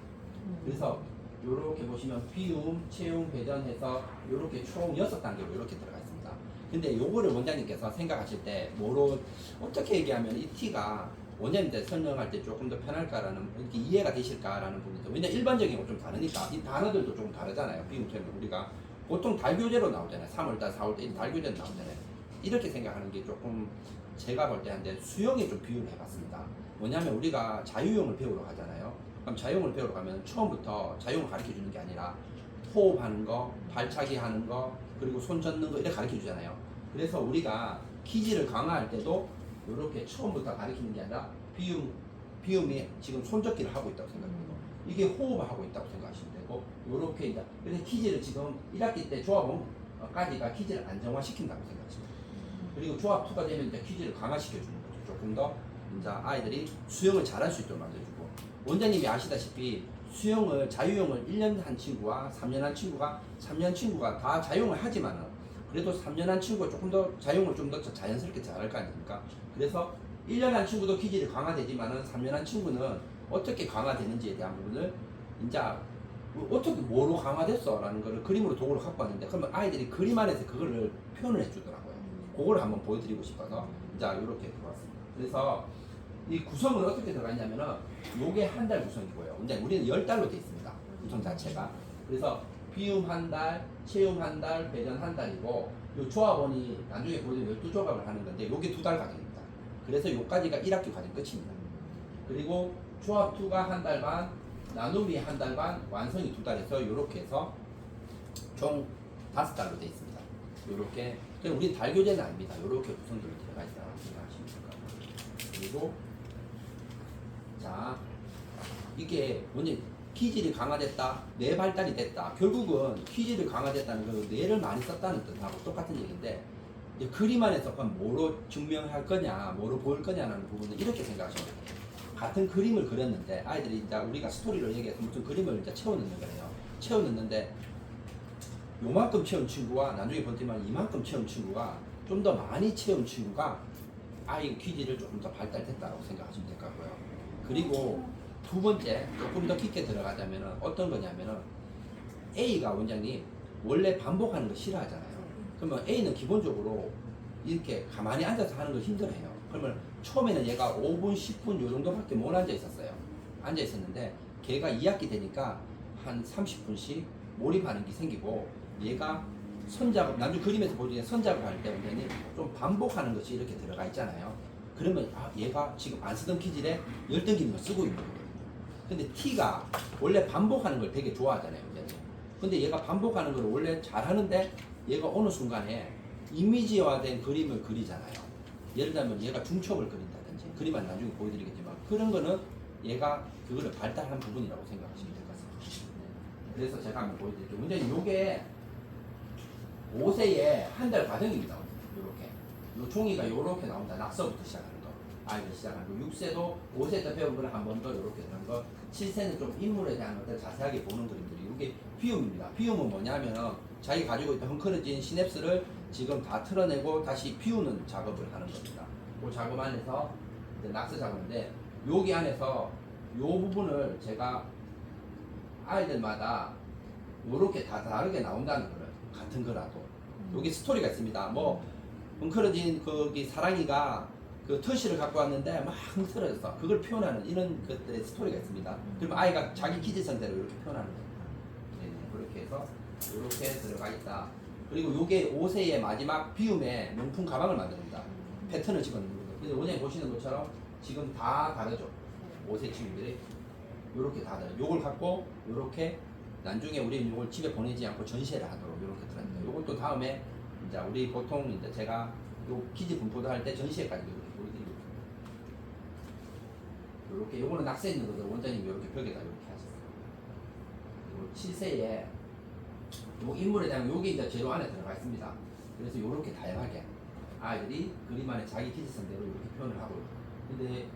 그래서 이렇게 보시면 비움, 채용, 배전해서 이렇게 총 6단계로 이렇게 들어가 있습니다. 근데 요거를 원장님께서 생각하실 때 뭐로 어떻게 얘기하면 이 T가 원장님들 설명할 때 조금 더 편할까라는 이렇게 이해가 되실까라는 부분이죠. 왜냐면 일반적인 건 좀 다르니까 이 단어들도 좀 다르잖아요. 비움, 채용 우리가 보통 달교재로 나오잖아요. 3월달, 4월달 달교재로 나오잖아요. 이렇게 생각하는 게 조금 제가 볼 때 한데 수영에 좀 비유를 해봤습니다. 뭐냐면 우리가 자유형을 배우러 가잖아요. 그럼 자유형을 배우러 가면 처음부터 자유형을 가르쳐 주는 게 아니라 호흡하는 거, 발차기 하는 거, 그리고 손 젓는 거 이렇게 가르쳐 주잖아요. 그래서 우리가 기질을 강화할 때도 이렇게 처음부터 가르치는 게 아니라 비움이 지금 손젓기를 하고 있다고 생각하고 이게 호흡을 하고 있다고 생각하시면 되고 이렇게 이제 그래서 기질을 지금 1학기 때 조합원까지가 기질을 안정화시킨다고 생각하시면 돼요. 그리고 조합 2가 되면 이제 기질을 강화시켜주는 거죠. 조금 더 이제 아이들이 수영을 잘할 수 있도록 만들어주고 원장님이 아시다시피 수영을 자유형을 1년 한 친구와 3년 한 친구가 3년 친구가 다 자유형을 하지만은 그래도 3년 한 친구가 조금 더 자용을 좀 더 자연스럽게 잘할 거 아닙니까? 그래서 1년 한 친구도 기질이 강화되지만은 3년 한 친구는 어떻게 강화되는지에 대한 부분을 이제 어떻게 뭐로 강화됐어 라는 거를 그림으로 도구를 갖고 왔는데 그러면 아이들이 그림 안에서 그거를 표현을 해주더라고요. 그거를 한번 보여드리고 싶어서 이제 이렇게 들어왔습니다. 그래서 이 구성은 어떻게 들어가 있냐면은 요게 한 달 구성이고요. 이제 우리는 10달로 되어 있습니다. 구성 자체가. 그래서 비움 한 달, 체험 한 달, 배전 한 달이고 요 조합원이 나중에 보여드린 12조각을 하는 건데 요게 2달 과정입니다. 그래서 요까지가 1학기 과정 끝입니다. 그리고 조합 2가 한 달 반, 나눔이 한 달 반, 완성이 2달에서 요렇게 해서 총 5달로 되어 있습니다. 요렇게 우리 달교재는 아닙니다. 요렇게 구성들이 들어가 있다고 생각하시면 될 것 같아요. 그리고 자 이게 뭐냐 기질이 강화됐다, 뇌 발달이 됐다. 결국은 기질이 강화됐다는 건 뇌를 많이 썼다는 뜻하고 똑같은 얘기인데 이제 그림 안에서 그럼 뭐로 증명할 거냐, 뭐로 보일 거냐라는 부분은 이렇게 생각하시면 돼요. 같은 그림을 그렸는데 아이들이 이제 우리가 스토리를 얘기해서 무슨 그림을 이제 채워넣는 거예요. 채워넣는데 요만큼 채운 친구와 나중에 보지만 이만큼 채운 친구가 좀 더 많이 채운 친구가 아이 기질을 조금 더 발달됐다고 생각하시면 될 것 같고요. 그리고 두 번째 조금 더 깊게 들어가자면 어떤 거냐면은 A가 원장님 원래 반복하는 거 싫어하잖아요. 그러면 A는 기본적으로 이렇게 가만히 앉아서 하는 걸 힘들어해요. 그러면 처음에는 얘가 5분, 10분 요 정도밖에 못 앉아 있었어요. 앉아 있었는데 걔가 2학기 되니까 한 30분씩 몰입하는 게 생기고 얘가 선작업, 나중에 그림에서 보여주는 선작업 할 때 완전히 좀 반복하는 것이 이렇게 들어가 있잖아요. 그러면 얘가 지금 안 쓰던 기질에 열등 기능을 쓰고 있는 거거든요. 근데 T가 원래 반복하는 걸 되게 좋아하잖아요. 완전히. 근데 얘가 반복하는 걸 원래 잘하는데 얘가 어느 순간에 이미지화된 그림을 그리잖아요. 예를 들면 얘가 중첩을 그린다든지 그림은 나중에 보여드리겠지만 그런 거는 얘가 그거를 발달한 부분이라고 생각하시면 될 것 같습니다. 그래서 제가 한번 보여드릴게요. 근데 요게 5세의 한 달 과정입니다. 요렇게. 요 종이가 요렇게 나온다. 낙서부터 시작하는 거. 아이들 시작하는 거. 6세도 5세 때 배운 거를 한 번 더 요렇게 되는 거. 7세는 좀 인물에 대한 것들 자세하게 보는 그림들이 이게 비움입니다. 비움은 뭐냐면은 자기 가지고 있던 헝클어진 시냅스를 지금 다 틀어내고 다시 비우는 작업을 하는 겁니다. 그 작업 안에서 이제 낙서 작업인데 여기 안에서 요 부분을 제가 아이들마다 요렇게 다 다르게 나온다는 거를 같은 거라도 여기 스토리가 있습니다. 뭐 헝클어진 거기 사랑이가 그 터시를 갖고 왔는데 막 흐트러졌어. 그걸 표현하는 이런 것들의 스토리가 있습니다. 그러면 아이가 자기 기질성대로 이렇게 표현하는 겁니다. 네, 그렇게 해서 이렇게 들어가 있다. 그리고 요게 5세의 마지막 비움에 명품 가방을 만듭니다. 패턴을 집어넣는 거죠. 근데 원장님 보시는 것처럼 지금 다 다르죠. 5세 친구들이 요렇게 다 다르죠. 요걸 갖고 요렇게 나중에 우리는 요걸 집에 보내지 않고 전시회를 하도록 요렇게 들어갑니다. 요것도 다음에 이제 우리 보통 이제 제가 요 기지 분포도 할 때 전시회까지 이렇게 보여드리고 요렇게 요거는 낙서 있는 거죠. 원장님 요렇게 벽에다 이렇게 하셨어요. 그리고 7세에 요 인물에 대한 요게 이제 재료 안에 들어가 있습니다. 그래서 요렇게 다양하게 아이들이 그림 안에 자기 기질성대로 이렇게 표현을 하고 있어요. 근데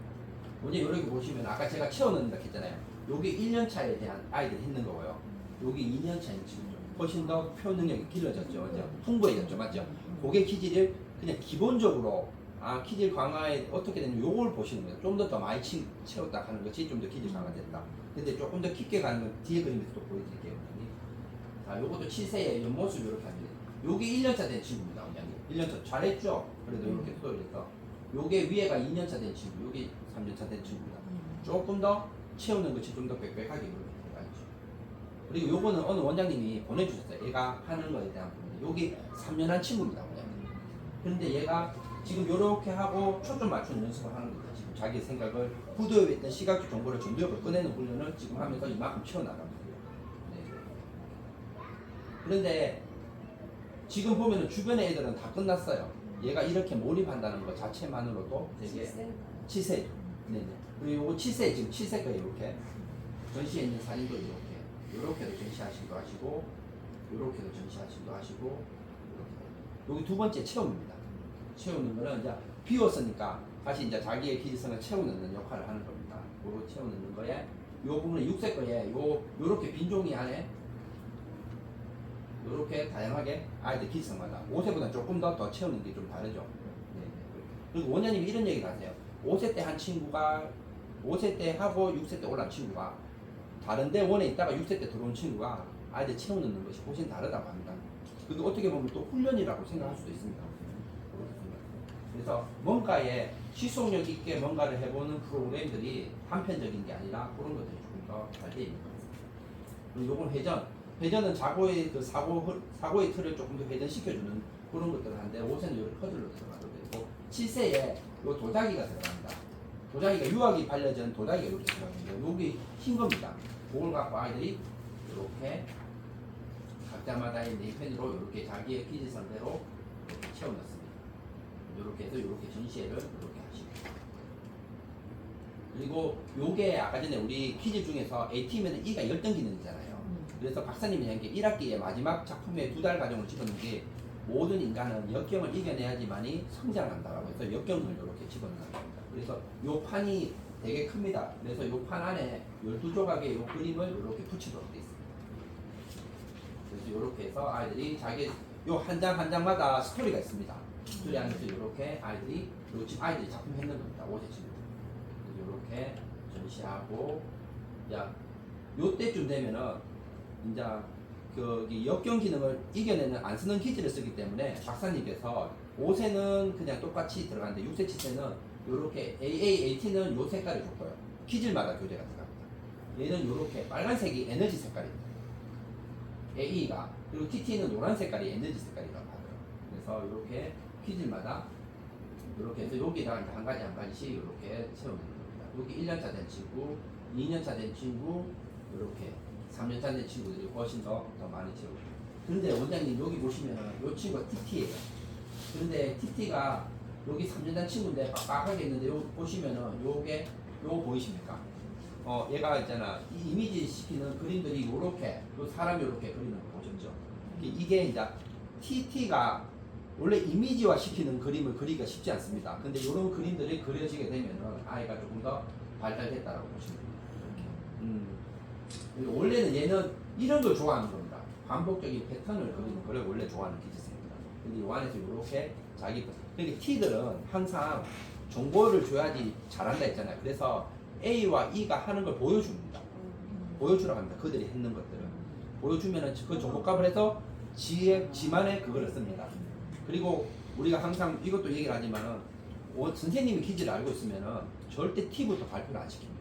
먼저 이렇게 보시면 아까 제가 채워넣는다 했잖아요. 요게 1년 차에 대한 아이들이 있는 거고요. 요게 2년 차인 친구죠. 훨씬 더 표현 능력이 길어졌죠. 이제 풍부해졌죠. 맞죠? 그게 기질을 그냥 기본적으로 기질 강화에 어떻게 되냐면 요걸 보시는 거예요. 좀 더 많이 채웠다 하는 것이 좀 더 기질 강화됐다. 근데 조금 더 깊게 가는 건 뒤에 그림에서 또 보여드릴게요. 자, 요것도 7세의 옆모습 이렇게 합니다. 요게 1년차 된 친구입니다. 원장님. 1년차 잘했죠? 그래도 이렇게 스토리에서 요게 위에가 2년차 된 친구, 요게 3년차 된 친구입니다. 조금 더 채우는 것이 좀 더 빽빽하게 이렇게 들어가 있죠. 그리고 요거는 어느 원장님이 보내주셨어요. 얘가 하는 거에 대한 부분. 요게 3년 한 친구입니다. 원장님. 그런데 얘가 지금 요렇게 하고 초점 맞추는 연습을 하는 겁니다. 지금 자기 생각을 후두에 있던 시각적 정보를 전두엽을 꺼내는 훈련을 지금 하면서 이만큼 채워나갑니다. 네. 그런데 지금 보면은 주변의 애들은 다 끝났어요. 얘가 이렇게 몰입한다는 것 자체만으로도 되게 7세. 네네. 그리고 요거 7세, 지금 7세 거예요. 이렇게. 전시에 있는 사진도 이렇게도 전시하시기도 하시고, 요렇게도 전시하시기도 하시고, 이렇게. 여기 두 번째 채움입니다. 채우는 거는 이제 비웠으니까 다시 이제 자기의 기질성을 채워넣는 역할을 하는 겁니다. 요거 채워넣는 거에, 요 부분은 6세 거에, 요렇게 빈 종이 안에 이렇게 다양하게 아이들 기성마다 5세보다 조금 더 채우는 게 좀 다르죠. 네. 그리고 원장님이 이런 얘기를 하세요. 5세 때 한 친구가 5세 때 하고 6세 때 올라온 친구가 다른데 원에 있다가 6세 때 들어온 친구가 아이들 채우는 것이 훨씬 다르다고 합니다. 그게 어떻게 보면 또 훈련이라고 생각할 수도 있습니다. 그래서 뭔가에 시속력 있게 뭔가를 해보는 프로그램들이 단편적인 게 아니라 그런 것들이 조금 더 잘 되어 있는 것 같습니다. 그리고 요건 회전은 자고의 그 사고의 틀을 조금 더 회전시켜주는 그런 것들을 하는데 5세는 이렇게 퍼즐로 들어가도 되고 7세에 요 도자기가 들어갑니다. 도자기가 유학이 발려진 도자기가 이렇게 들어가는데 여기 흰 겁니다. 그걸 갖고 아이들이 이렇게 각자마다의 네이펜으로 이렇게 자기의 기지선대로 이렇게 채워넣습니다. 이렇게 해서 이렇게 전시회를 이렇게 하시고 그리고 요게 아까 전에 우리 퀴즈 중에서 A팀에는 E가 열등 기능이잖아요. 그래서 박사님이 한 게 1학기의 마지막 작품에 2달 과정을 집어넣은 게 모든 인간은 역경을 이겨내야지만이 성장한다라고 해서 역경을 이렇게 집어넣습니다. 그래서 요 판이 되게 큽니다. 그래서 요 판 안에 12조각의 요 그림을 이렇게 붙이도록 되어 있습니다. 그래서 이렇게 해서 아이들이 자기 요 한 장 한 장마다 스토리가 있습니다. 스토리 안에서 이렇게 아이들이 요 지금 아이들이 작품 했는 겁니다. 5세 친구. 이렇게 전시하고 요때쯤 되면은 이제 그 역경 기능을 이겨내는 안 쓰는 퀴즈를 쓰기 때문에 박사님께서 5세는 그냥 똑같이 들어가는데 6세, 7세는 요렇게 AT는 요 색깔을 줬고요. 퀴즈마다 교재가 들어갑니다. 얘는 요렇게 빨간색이 에너지 색깔입니다. AE가 그리고 TT는 노란 색깔이 에너지 색깔이라고 하더라고요. 그래서 요렇게 퀴즈마다 이렇게 해서 여기다가 이제 한 가지씩 이렇게 채우는 겁니다. 여기 1년차 된 친구, 2년차 된 친구, 이렇게 3년차 된 친구들이 훨씬 더 많이 채우고. 그런데 원장님 여기 보시면 이 친구가 TT예요. 그런데 TT가 여기 3년차 친구인데 빡빡하게 있는데 여기 보시면은 요게 요거 보이십니까? 얘가 있잖아. 이 이미지 시키는 그림들이 요렇게 요 사람이 요렇게 그리는 거 보셨죠? 이게 이제 TT가 원래 이미지화 시키는 그림을 그리기가 쉽지 않습니다. 근데 이런 그림들이 그려지게 되면은 아이가 조금 더 발달됐다라고 보시면 됩니다. 이렇게. 원래는 얘는 이런 걸 좋아하는 겁니다. 반복적인 패턴을 그리는 걸 원래 좋아하는 기질입니다. 근데 이 안에서 이렇게 자기 그러니까 T들은 항상 정보를 줘야지 잘한다 했잖아요. 그래서 A와 E가 하는 걸 보여줍니다. 보여주라고 합니다. 그들이 했는 것들을 보여주면은 그 정보값을 해서 지만의 그거를 씁니다. 그리고 우리가 항상 이것도 얘기를 하지만은 선생님이 퀴즈를 알고 있으면은 절대 T부터 발표를 안 시킵니다.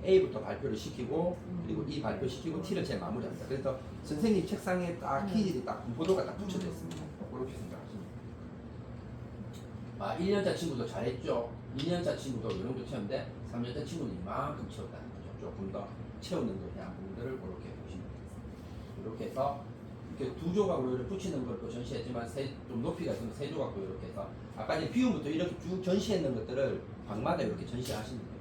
A부터 발표를 시키고 그리고 E 발표시키고 T를 제일 마무리합니다. 그래서 선생님 책상에 딱 퀴즈들이 딱 분포도가 딱 붙여져 있습니다. 그렇게 생각하시면 됩니다. 1년차 친구도 잘했죠. 2년차 친구도 이 정도 채웠는데 3년차 친구는 이만큼 채웠다는 거죠. 조금 더 채우는 거에 대한 부분들을 그렇게 보시면 되겠습니다. 이렇게 해서 이렇게 두 조각으로 이렇게 붙이는 걸 또 전시했지만 좀 높이가 있으면 세 조각도 이렇게 해서 아까 이제 비움부터 이렇게 쭉 전시했는 것들을 방마다 이렇게 전시하시는 거예요.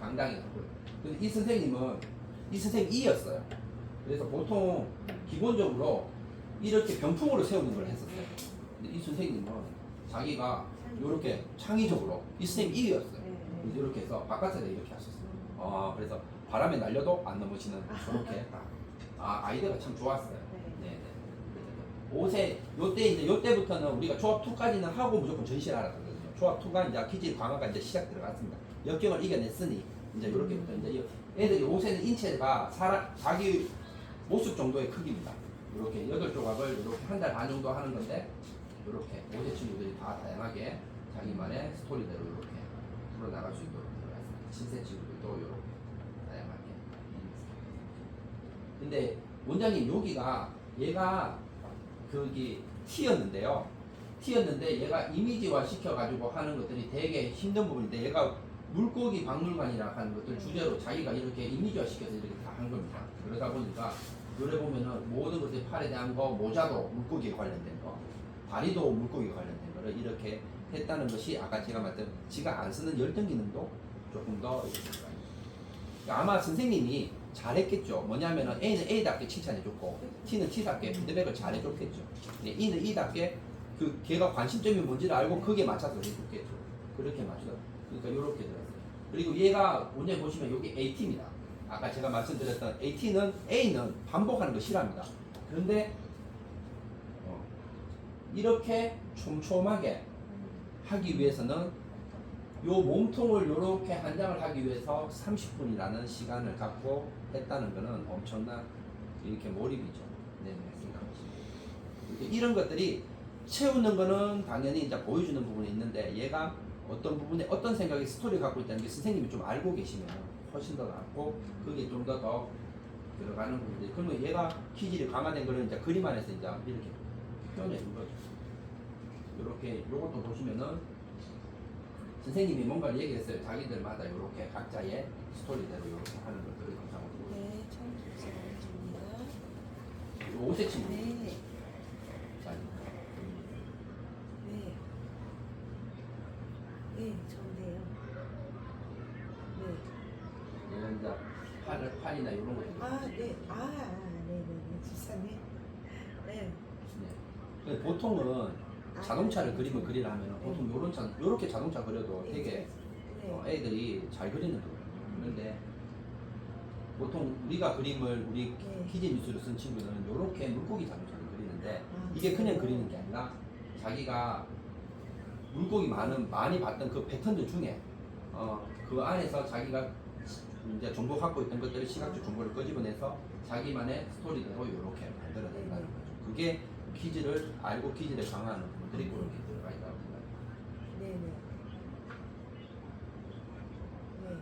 강당에 하고요. 근데 이 선생님은 이 선생님 E였어요. 그래서 보통 기본적으로 이렇게 병풍으로 세우는 걸 했었어요. 근데 이 선생님은 자기가 이렇게 창의적으로 이 선생님 E였어요. 그래서 이렇게 해서 바깥에다 이렇게 하셨어요. 그래서 바람에 날려도 안 넘어지는 저렇게 딱. 아이디어가 참 좋았어요. 네네. 5세 요때부터는 우리가 조합 2까지는 하고 무조건 전시를 하거든요. 조합 2가 이제 퀴즈 강화가 이제 시작 들어갔습니다. 역경을 이겨냈으니 이제 이렇게부터 이제 애들이 5세는 인체가 자기 모습 정도의 크기입니다. 이렇게 8조각을 이렇게 한 달 반 정도 하는 건데 이렇게 5세 친구들이 다 다양하게 자기만의 스토리대로 이렇게 풀어나갈 수 있도록 들어갔습니다. 7세 친구들도 이렇게 다양하게. 근데 원장님 여기가 얘가 거기 T였는데요. T였는데 얘가 이미지화 시켜가지고 하는 것들이 되게 힘든 부분인데 얘가 물고기 박물관이라 하는 것들 주제로 자기가 이렇게 이미지화 시켜서 이렇게 다 한 겁니다. 그러다 보니까 요래 보면은 모든 것들이 팔에 대한 거, 모자도 물고기에 관련된 거, 다리도 물고기에 관련된 거를 이렇게 했다는 것이 아까 제가 말했던 지가 안 쓰는 열등 기능도 조금 더 이렇게 들어가요. 그러니까 아마 선생님이 잘했겠죠. 뭐냐면은 A는 A답게 칭찬해줬고 T는 T답게 피드백을 잘해줬겠죠. E는 E답게 그 걔가 관심점이 뭔지를 알고 그게 맞춰서 해줬겠죠. 그렇게 맞춰서 그러니까 이렇게 들었어요. 그리고 얘가 오늘 보시면 여기 AT입니다. 아까 제가 말씀드렸던 A는 반복하는 거 싫어합니다. 그런데 이렇게 촘촘하게 하기 위해서는 요 몸통을 이렇게 한 장을 하기 위해서 30분이라는 시간을 갖고 했다는 것은 엄청난 이렇게 몰입이죠. 네, 생각하시면. 이런 것들이 채우는 거는 당연히 이제 보여주는 부분이 있는데 얘가 어떤 부분에 어떤 생각이 스토리를 갖고 있다는 게 선생님이 좀 알고 계시면 훨씬 더 낫고 그게 좀 더 들어가는 부분들. 그러면 얘가 기질이 강화된 거는 이제 그림 안에서 이제 이렇게 표현해준 거죠. 이렇게 요것도 보시면은 선생님이 뭔가를 얘기했어요. 자기들마다 이렇게 각자의 스토리대로 이렇게 하는 것들을 감상하고. 네, 처음 들었습니다. 요 5세 친구. 네, 자, 네, 네, 좋은데요. 네. 얘는 이제 팔이나 이런 거. 아, 네, 네, 네, 집사님. 네. 네. 근데 보통은 자동차를 그림을 그리라 하면 보통 요렇게 자동차 그려도 되게 네. 애들이 잘 그리는 거예요. 그런데 보통 우리가 그림을 우리 네. 키즈 미술을 쓴 친구들은 요렇게 물고기 자동차를 그리는데 아, 이게 그냥 그래요? 그리는 게 아니라 자기가 물고기 많이 봤던 그 패턴들 중에 그 안에서 자기가 이제 정보 갖고 있던 것들을 시각적 정보를 끄집어내서 자기만의 스토리대로 이렇게 만들어낸다는 거죠. 그게 퀴즈를 알고 퀴즈를 강화하는 부분들이 그렇게 들어가 있다고 생각합니다. 네, 네. 네.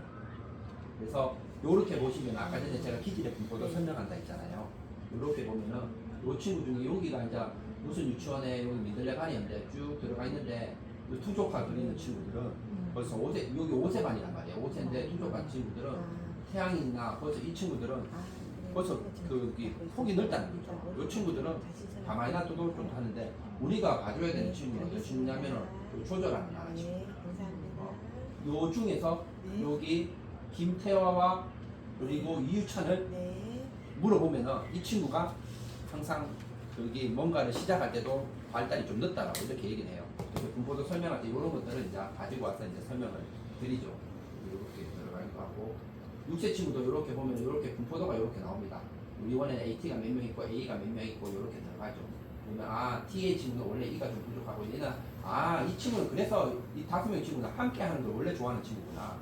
그래서 이렇게 보시면 아까 전에 제가 퀴즈의 분포도 설명한다 했잖아요. 이렇게 보면은 이 친구 중에 여기가 이제 무슨 유치원에 여기 미들레반이었는데 쭉 들어가 있는데 이 투조카 그리는 친구들은 벌써 5세, 여기 5세 반이란 말이에요. 5세인데 투조카 친구들은 태양이나 벌써 이 친구들은 벌써 그 폭이 넓다는 거죠. 이 친구들은 가만히 놔둬도 좀 하는데 우리가 봐줘야 되는 친구는 어떤 친구냐면은 그 조절하는 아이죠. 네, 감사합니다. 요 중에서 네. 여기 김태화와 그리고 이유찬을 네. 물어보면은 이 친구가 항상 여기 뭔가를 시작할 때도 발달이 좀 늦다라고 이렇게 얘기를 해요. 그래서 분포도 설명할 때 이런 것들을 이제 가지고 와서 이제 설명을 드리죠. 이렇게 들어가기도 하고 6세 친구도 이렇게 보면 이렇게 분포도가 이렇게 나옵니다. 우리 원에는 AT가 몇 명 있고 A가 몇 명 있고 이렇게 들어가죠. 그러면 TA 친구는 원래 E가 좀 부족하고 얘는 이 친구는 그래서 이 5명 친구는 함께 하는 걸 원래 좋아하는 친구구나.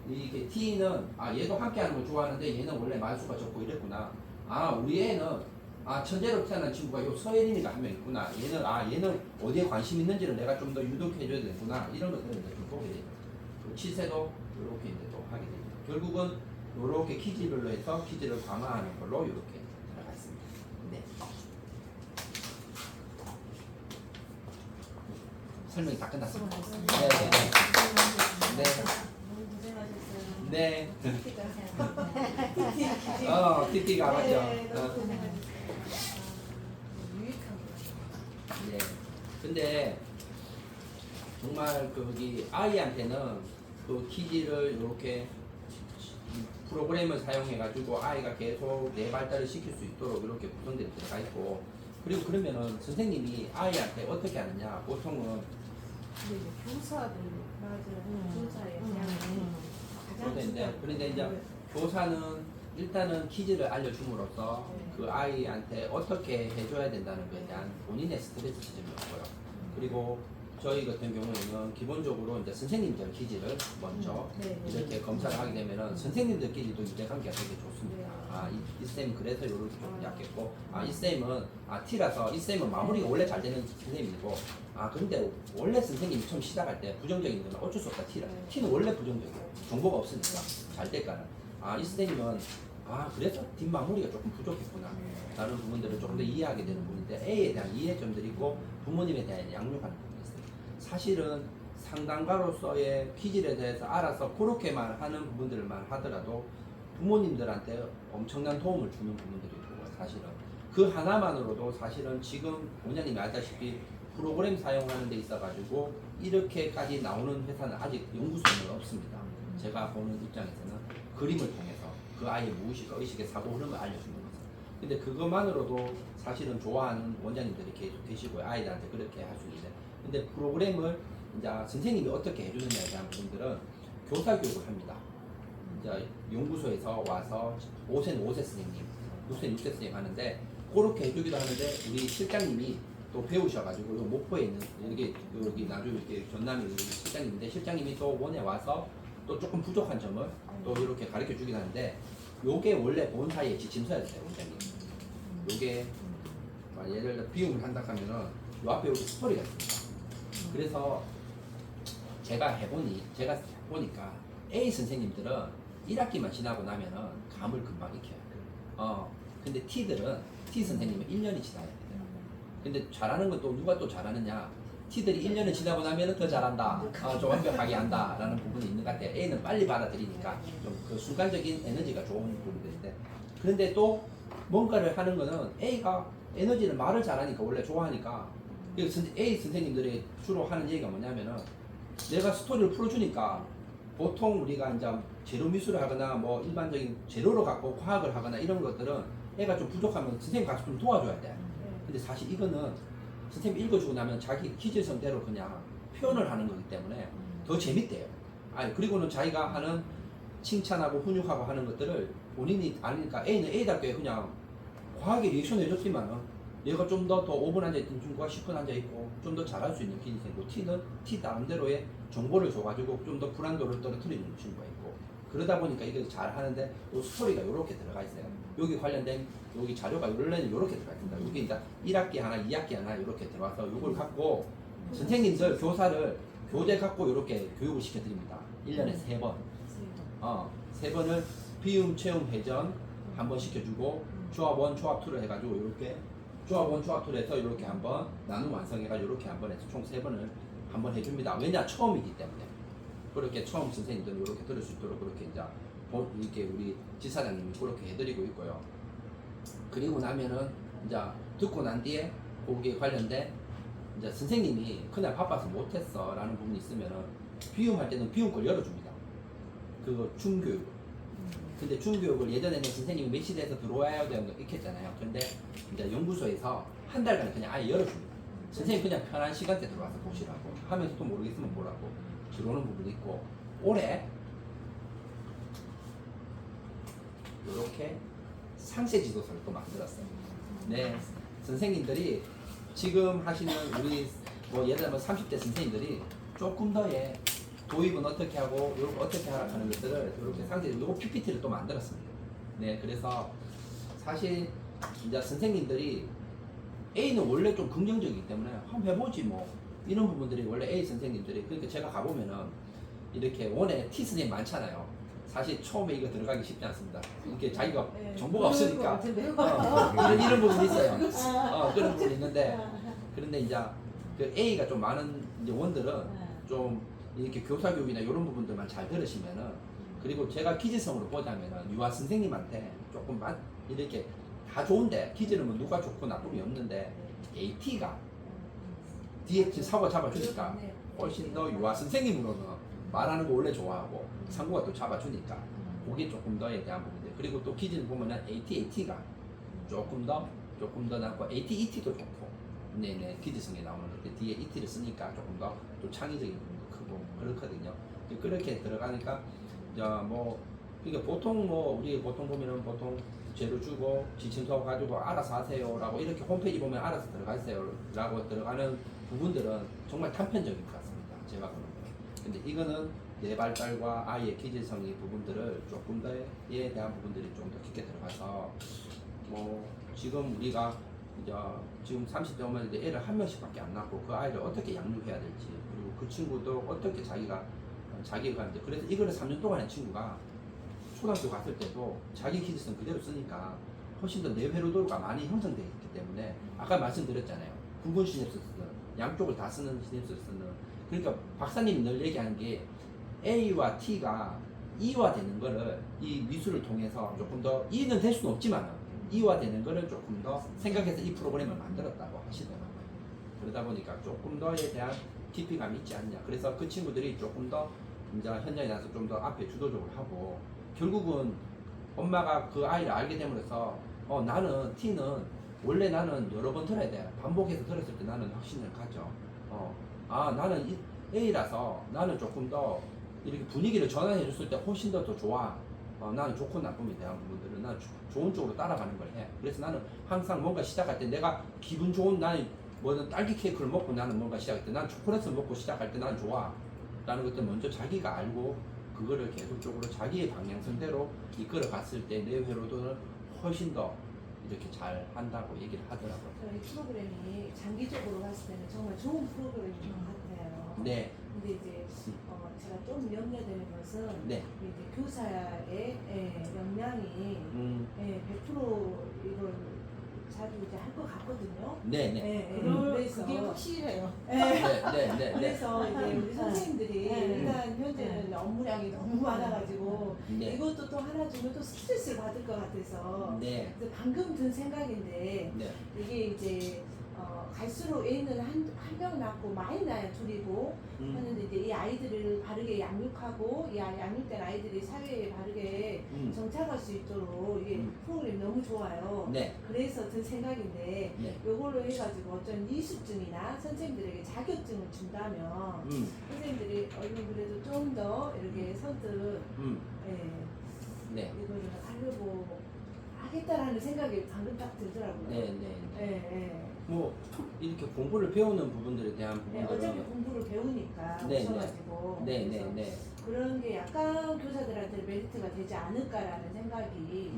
이게 T는 얘도 함께 하는 걸 좋아하는데 얘는 원래 말수가 적고 이랬구나. 우리 애는 천재로 태어난 친구가 요 서예린이가 한 명 있구나. 얘는 어디에 관심 있는지를 내가 좀 더 유독해줘야 되구나. 이런 것들을 이제 좀 보게 돼요. 치세도 이렇게 이제 또 하게 됩니다. 결국은 이렇게 퀴즈별로 해서 퀴즈를 강화하는 걸로 이렇게 들어가 있습니다. 네. 설명이 다 끝났습니다. 네. 네. 너무 고생하셨어요. 네. TT가 TT가 맞죠. 네, 너무 고생하셨어요. 유익한 거. 예. 근데 정말 거기 아이한테는 그 퀴즈를 이렇게 프로그램을 사용해 가지고 아이가 계속 내 발달을 시킬 수 있도록 이렇게 구성되어 들어가 있고 그리고 그러면은 선생님이 아이한테 어떻게 하느냐 보통은 근데 이제 교사들 맞아요. 교사의 그런데 이제 교사는 일단은 퀴즈를 알려줌으로써 그 아이한테 어떻게 해줘야 된다는 것에 대한 본인의 스트레스 지점이 없고요. 그리고 저희 같은 경우에는 기본적으로 이제 선생님들 퀴즈를 먼저 이렇게 검사를 하게 되면은 선생님들끼리도 유대관계가 되게 좋습니다. 이 쌤은 그래서 이렇게 좀 약했고, 이 쌤은 T라서 이 쌤은 마무리가 원래 잘 되는 선생님이고, 근데 원래 선생님이 처음 시작할 때 부정적인 건 어쩔 수 없다 T라. T는 원래 부정적이에요. 정보가 없으니까 잘 될까는. 이 선생님은 그래서 뒷마무리가 조금 부족했구나. 다른 부분들을 조금 더 이해하게 되는 부분인데 A에 대한 이해점들이 있고 부모님에 대한 양육하는 부분이 있어요. 사실은 상담가로서의 퀴즈에 대해서 알아서 그렇게만 하는 부분들만 하더라도 부모님들한테 엄청난 도움을 주는 부분들이 있고 사실은 그 하나만으로도 사실은 지금 원장님이 알다시피 프로그램 사용하는 데 있어 가지고 이렇게까지 나오는 회사는 아직 연구소는 없습니다. 제가 보는 입장에서는 그림을 통해서 그 아이의 무의식, 의식의 사고 흐름을 알려주는 거죠. 근데 그것만으로도 사실은 좋아하는 원장님들이 계속 계시고요. 아이들한테 그렇게 할 수 있는. 근데 프로그램을 이제 선생님이 어떻게 해주느냐에 대한 부분들은 교사 교육을 합니다. 이제 연구소에서 와서 5세는 5세 선생님, 6세는 6세 선생님 하는데 그렇게 해주기도 하는데 우리 실장님이 또 배우셔가지고 요 목포에 있는 여기 나중에 이렇게 전남이 실장님인데 실장님이 또 원에 와서 또 조금 부족한 점을 또 이렇게 가르쳐 주긴 하는데 요게 원래 본사의 지침서였어요, 원장님. 요게 예를 들어 비움을 한다 하면은 요 앞에 여기 스토리가 있습니다. 그래서 제가 보니까 A 선생님들은 1학기만 지나고 나면은 감을 금방 익혀요. 근데 T 선생님은 1년이 지나야 돼요. 근데 잘하는 건 또 누가 또 잘하느냐? T들이 1년을 지나고 나면은 더 잘한다. 좀 완벽하게 한다라는 부분이 있는 것 같아요. A는 빨리 받아들이니까 좀 그 순간적인 에너지가 좋은 부분인데 그런데 또 뭔가를 하는 거는 A가 에너지를 말을 잘하니까 원래 좋아하니까 A 선생님들이 주로 하는 얘기가 뭐냐면은 내가 스토리를 풀어주니까 보통 우리가 이제 제로 미술을 하거나 뭐 일반적인 제로로 갖고 과학을 하거나 이런 것들은 애가 좀 부족하면 선생님 가서 좀 도와줘야 돼. 근데 사실 이거는 선생님 읽어주고 나면 자기 기질성대로 그냥 표현을 하는 거기 때문에 더 재밌대요. 그리고는 자기가 하는 칭찬하고 훈육하고 하는 것들을 본인이 아니까 A는 A답게 그냥 과하게 리액션 해줬지만은 얘가 좀 더 5분 앉아있던 친구가 10분 앉아있고 좀 더 잘할 수 있는 기질이고 T는 T 나름대로의 정보를 줘가지고 좀 더 불안도를 떨어뜨리는 친구가 있고 그러다 보니까 이게 잘 하는데 이 스토리가 이렇게 들어가 있어요. 여기 관련된 여기 자료가 원래는 이렇게 들어가 있습니다. 여기 이제 1학기 하나, 2학기 하나 이렇게 들어와서 이걸 갖고 선생님들 교사를 교재 갖고 이렇게 교육을 시켜드립니다. 1년에 3번. 3번을 비움, 체험, 회전 한 번 시켜주고 조합 1, 조합 2를 해가지고 이렇게 조합 1, 조합 2를 해서 이렇게 한번 나눔 완성해가지고 이렇게 한번 해서 총 3번을 한번 해줍니다. 왜냐? 처음이기 때문에. 그렇게 처음 선생님들은 이렇게 들을 수 있도록 그렇게 이제 이렇게 우리 지사장님이 그렇게 해드리고 있고요. 그리고 나면은 이제 듣고 난 뒤에 거기에 관련된 이제 선생님이 그날 바빠서 못했어 라는 부분이 있으면은 비움할 때는 비움 걸 열어줍니다. 그거 중교육. 근데 중교육을 예전에는 선생님이 몇 시대에서 들어와야 되는 거 익혔잖아요. 근데 이제 연구소에서 한 달간 그냥 아예 열어줍니다. 선생님 그냥 편한 시간대 들어와서 보시라고 하면서 또 모르겠으면 보라고 들어오는 부분이 있고 올해 이렇게 상세 지도서를 또 만들었어요. 네, 선생님들이 지금 하시는 우리 뭐 예를 들면 30대 선생님들이 조금 더의 도입은 어떻게 하고 요거 어떻게 하라 하는 것들을 이렇게 상세 요거 PPT를 또 만들었습니다. 네, 그래서 사실 이제 선생님들이 A는 원래 좀 긍정적이기 때문에 한번 해보지 뭐 이런 부분들이 원래 A 선생님들이 그러니까 제가 가보면은 이렇게 원에 T 선생님 많잖아요. 사실 처음에 이거 들어가기 쉽지 않습니다. 이렇게 자기가 정보가 없으니까 이런 부분이 있어요. 그런 부분이 있는데 그런데 이제 그 A가 좀 많은 이제 원들은 좀 이렇게 교사 교육이나 이런 부분들만 잘 들으시면은 그리고 제가 기질성으로 보자면은 유아 선생님한테 조금만 이렇게 다 좋은데 기질은 뭐 누가 좋고 나쁨이 없는데 AT가 뒤에 사고 잡아주니까 훨씬 더 유아 선생님으로는 말하는 거 원래 좋아하고 상구가 또 잡아주니까 그게 조금 더에 대한 부분인데 그리고 또 기질 보면은 AT가 조금 더 낫고 ATET도 좋고 네네 기질성에 나오는 데 뒤에 ET를 쓰니까 조금 더 또 창의적인 부분도 크고 그렇거든요. 그렇게 들어가니까 뭐 이게 보통 뭐 우리 보통 보면은 보통 재료 주고 지침서 가지고 알아서 하세요라고 이렇게 홈페이지 보면 알아서 들어가세요라고 들어가는 부분들은 정말 단편적인 것 같습니다. 제가 보는 거. 근데 이거는 내 발달과 아이의 기질성의 부분들을 조금 더에 대한 부분들이 좀 더 깊게 들어가서 뭐 지금 우리가 이제 지금 30대 오면 이제 애를 한 명씩밖에 안 낳고 그 아이를 어떻게 양육해야 될지 그리고 그 친구도 어떻게 자기가 이제 그래서 이거를 3년 동안 한 친구가 초등학교 갔을 때도 자기 기질성 그대로 쓰니까 훨씬 더 뇌회로도가 많이 형성되어 있기 때문에 아까 말씀드렸잖아요. 구분 시냅스 쓰는 양쪽을 다 쓰는 시냅스를 쓰는 그러니까 박사님이 늘 얘기하는 게 A와 T가 E화되는 거를 이 미술을 통해서 조금 더 E는 될 수는 없지만 E화되는 거를 조금 더 생각해서 이 프로그램을 만들었다고 하시더라고요. 그러다 보니까 조금 더에 대한 깊이감이 있지 않냐. 그래서 그 친구들이 조금 더 이제 현장에 나서 좀 더 앞에 주도적으로 하고 결국은 엄마가 그 아이를 알게 됨으로써 나는 T는 원래 나는 여러 번 들어야 돼. 반복해서 들었을 때 나는 확신을 가져. 나는 A라서 나는 조금 더 이렇게 분위기를 전환해 줬을 때 훨씬 더 좋아. 나는 좋고 나쁨에 대한 부분들은 나는 좋은 쪽으로 따라가는 걸 해. 그래서 나는 항상 뭔가 시작할 때 내가 기분 좋은 나는 뭐든 딸기 케이크를 먹고 나는 뭔가 시작할 때, 난 초콜릿을 먹고 시작할 때 난 좋아 라는 것들 먼저 자기가 알고 그거를 계속적으로 자기의 방향성대로 이끌어 갔을 때 내 회로도는 훨씬 더 이렇게 잘 한다고 얘기를 하더라고요. 이 프로그램이 장기적으로 봤을 때는 정말 좋은 프로그램인 것 같아요. 네, 근데 이제 제가 좀 염려되는 것은 네, 이제 교사의 역량이 100% 이걸 자주 이제 할 것 같거든요. 네, 네, 그래서 그게 확실해요. 네. 그래서 이제 우리 선생님들이 네. 일단 현재는 업무량이 너무 많아가지고 네, 이것도 또 하나 주면 또 스트레스를 받을 것 같아서 네, 그래서 방금 든 생각인데 네, 이게 이제 갈수록 애는 한 명 낳고 많이 낳아야 둘이고 하는데 이제 이 아이들을 바르게 양육하고 이 양육된 아이들이 사회에 바르게 정착할 수 있도록 이게 프로그램이 너무 좋아요. 네, 그래서 든 생각인데 네, 요걸로 해가지고 어떤 이수증이나 선생님들에게 자격증을 준다면 선생님들이 얼른 그래도 좀 더 이렇게 선뜻 네, 이거를 하려고 하겠다라는 생각이 방금 딱 들더라고요. 네. 예. 뭐 이렇게 공부를 배우는 부분들에 대한 네, 어차피 부분들은 공부를 배우니까 네, 오셔가지고 네, 그래서 네, 네, 그런 게 약간 교사들한테 메리트가 되지 않을까라는 생각이